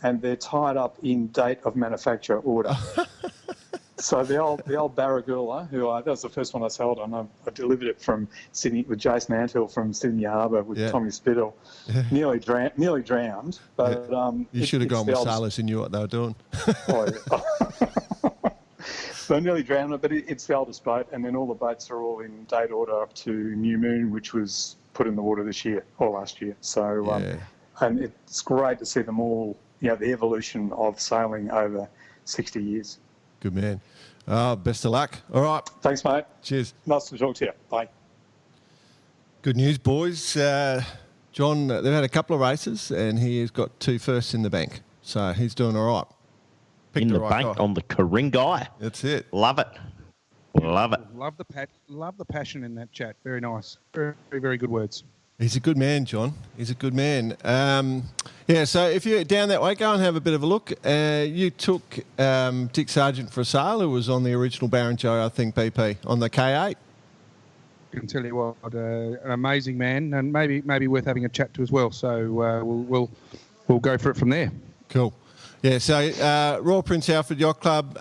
and they're tied up in date of manufacture order. So the old Barragula, that was the first one I sailed on. I delivered it from Sydney with Jason Anthill from Sydney Harbour with Tommy Spittle. Nearly drowned, but you should have gone with sailors who knew what they were doing. So nearly drowned, but it's the oldest boat, and then all the boats are all in date order up to New Moon, which was put in the water this year or last year. So and it's great to see them all. The evolution of sailing over 60 years. Good man. Best of luck. All right. Thanks, mate. Cheers. Nice to talk to you. Bye. Good news, boys. John, they've had a couple of races, and he has got 2 firsts in the bank. So he's doing all right. Picked in the bank on the Karingai. That's it. Love it. Love it. Love the passion in that chat. Very nice. Very, very, very good words. He's a good man, John. He's a good man. So if you're down that way, go and have a bit of a look. You took Dick Sargent for a sail, who was on the original Barrenjoey, I think, BP, on the K8. I can tell you what, an amazing man, and maybe worth having a chat to as well. So we'll go for it from there. Cool. Yeah, so Royal Prince Alfred Yacht Club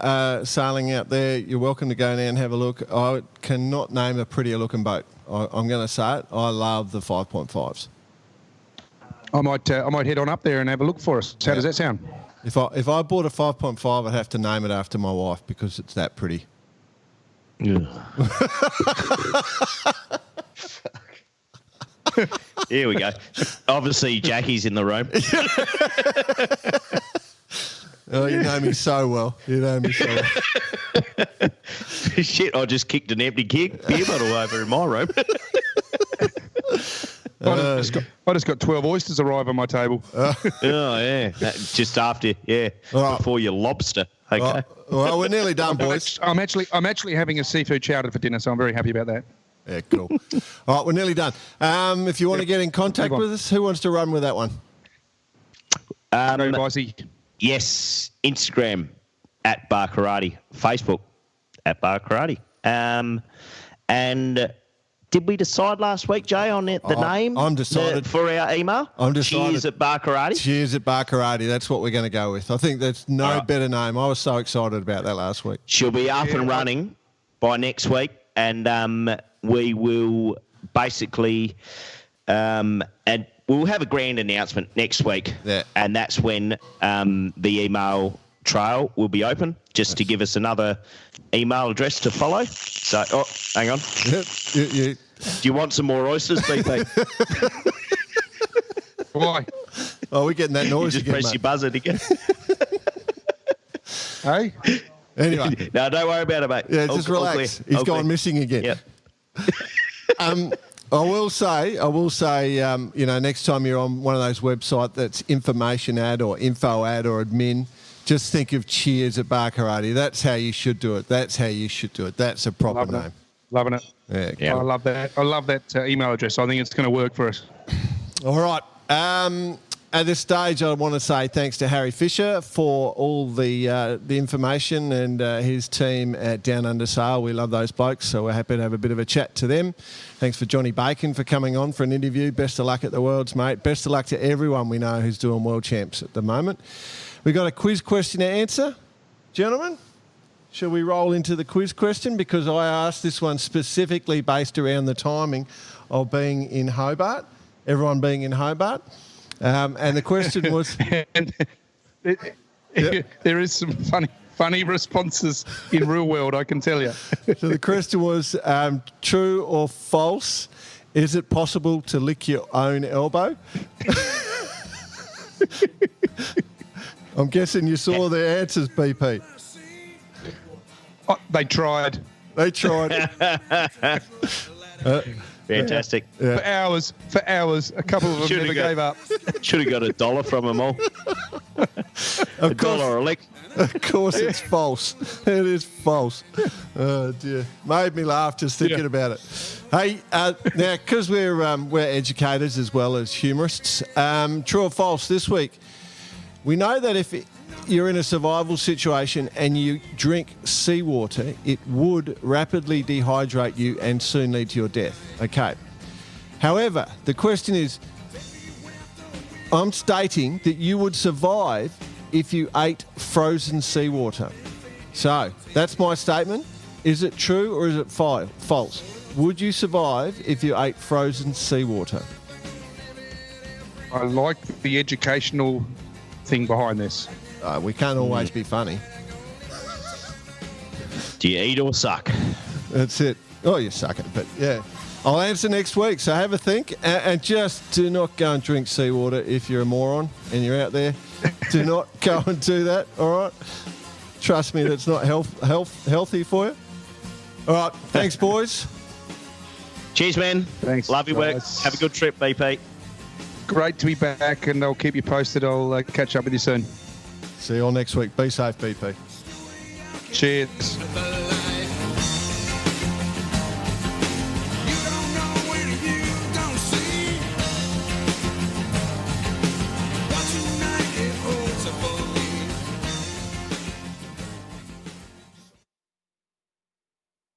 sailing out there. You're welcome to go down and have a look. I cannot name a prettier looking boat. I'm going to say it. I love the 5.5s. I might head on up there and have a look for us. How does that sound? If I bought a 5.5, I'd have to name it after my wife because it's that pretty. Yeah. Here we go. Obviously, Jackie's in the room. Oh, you know me so well. Shit, I just kicked an empty beer bottle over in my room. I just got 12 oysters arrive on my table. Oh, yeah. Just after, before your lobster. Okay. Well, we're nearly done, boys. I'm actually having a seafood chowder for dinner, so I'm very happy about that. Yeah, cool. All right, we're nearly done. If you want to get in contact with us, who wants to run with that one? Very bossy. Yes, Instagram at Bar Karate, Facebook at Bar Karate. And did we decide last week, Jay, on the name? I'm decided for our email. I'm decided. Cheers at Bar Karate. Cheers at Bar Karate. That's what we're going to go with. I think there's no better name. I was so excited about that last week. She'll be up and running by next week, and we will basically and we'll have a grand announcement next week. Yeah. And that's when the email trail will be open, just to give us another email address to follow. So, hang on. Do you want some more oysters, BP? Why? Oh, we're getting that noise you just again, press mate. your buzzer again. Hey? Anyway. No, don't worry about it, mate. Yeah, just relax. He's gone missing again. Yep. I will say, next time you're on one of those websites that's information ad or info ad or admin, just think of Cheers at Bar Karate. That's how you should do it. That's a proper name. Loving it. Yeah. I love that. I love that email address. I think it's going to work for us. All right. At this stage, I want to say thanks to Harry Fisher for all the information and his team at Down Under Sail. We love those blokes, so we're happy to have a bit of a chat to them. Thanks for Johnny Bacon for coming on for an interview. Best of luck at the Worlds, mate. Best of luck to everyone we know who's doing World Champs at the moment. We got a quiz question to answer, gentlemen. Shall we roll into the quiz question? Because I asked this one specifically based around the timing of being in Hobart, everyone being in Hobart. And the question was... There is some funny responses in real world, I can tell you. So the question was, true or false, is it possible to lick your own elbow? I'm guessing you saw their answers, BP. Oh, they tried. Fantastic. Yeah. For hours, a couple of them never gave up. Should have got $1 from them all. $1 a lick. Of course it's false. It is false. Oh, dear. Made me laugh just thinking about it. Hey, now, because we're educators as well as humorists, true or false this week, we know that if you're in a survival situation and you drink seawater, it would rapidly dehydrate you and soon lead to your death. Okay. However, the question is, I'm stating that you would survive if you ate frozen seawater. So, that's my statement. Is it true or is it false? Would you survive if you ate frozen seawater? I like the educational thing behind this. We can't always be funny. Do you eat or suck? That's it. Oh, you suck it. But, yeah. I'll answer next week, so have a think. And just do not go and drink seawater if you're a moron and you're out there. Do not go and do that, all right? Trust me, that's not healthy for you. All right, thanks, boys. Cheers, man. Thanks. Love your work. Have a good trip, BP. Great to be back, and I'll keep you posted. I'll catch up with you soon. See you all next week. Be safe, BP. Cheers.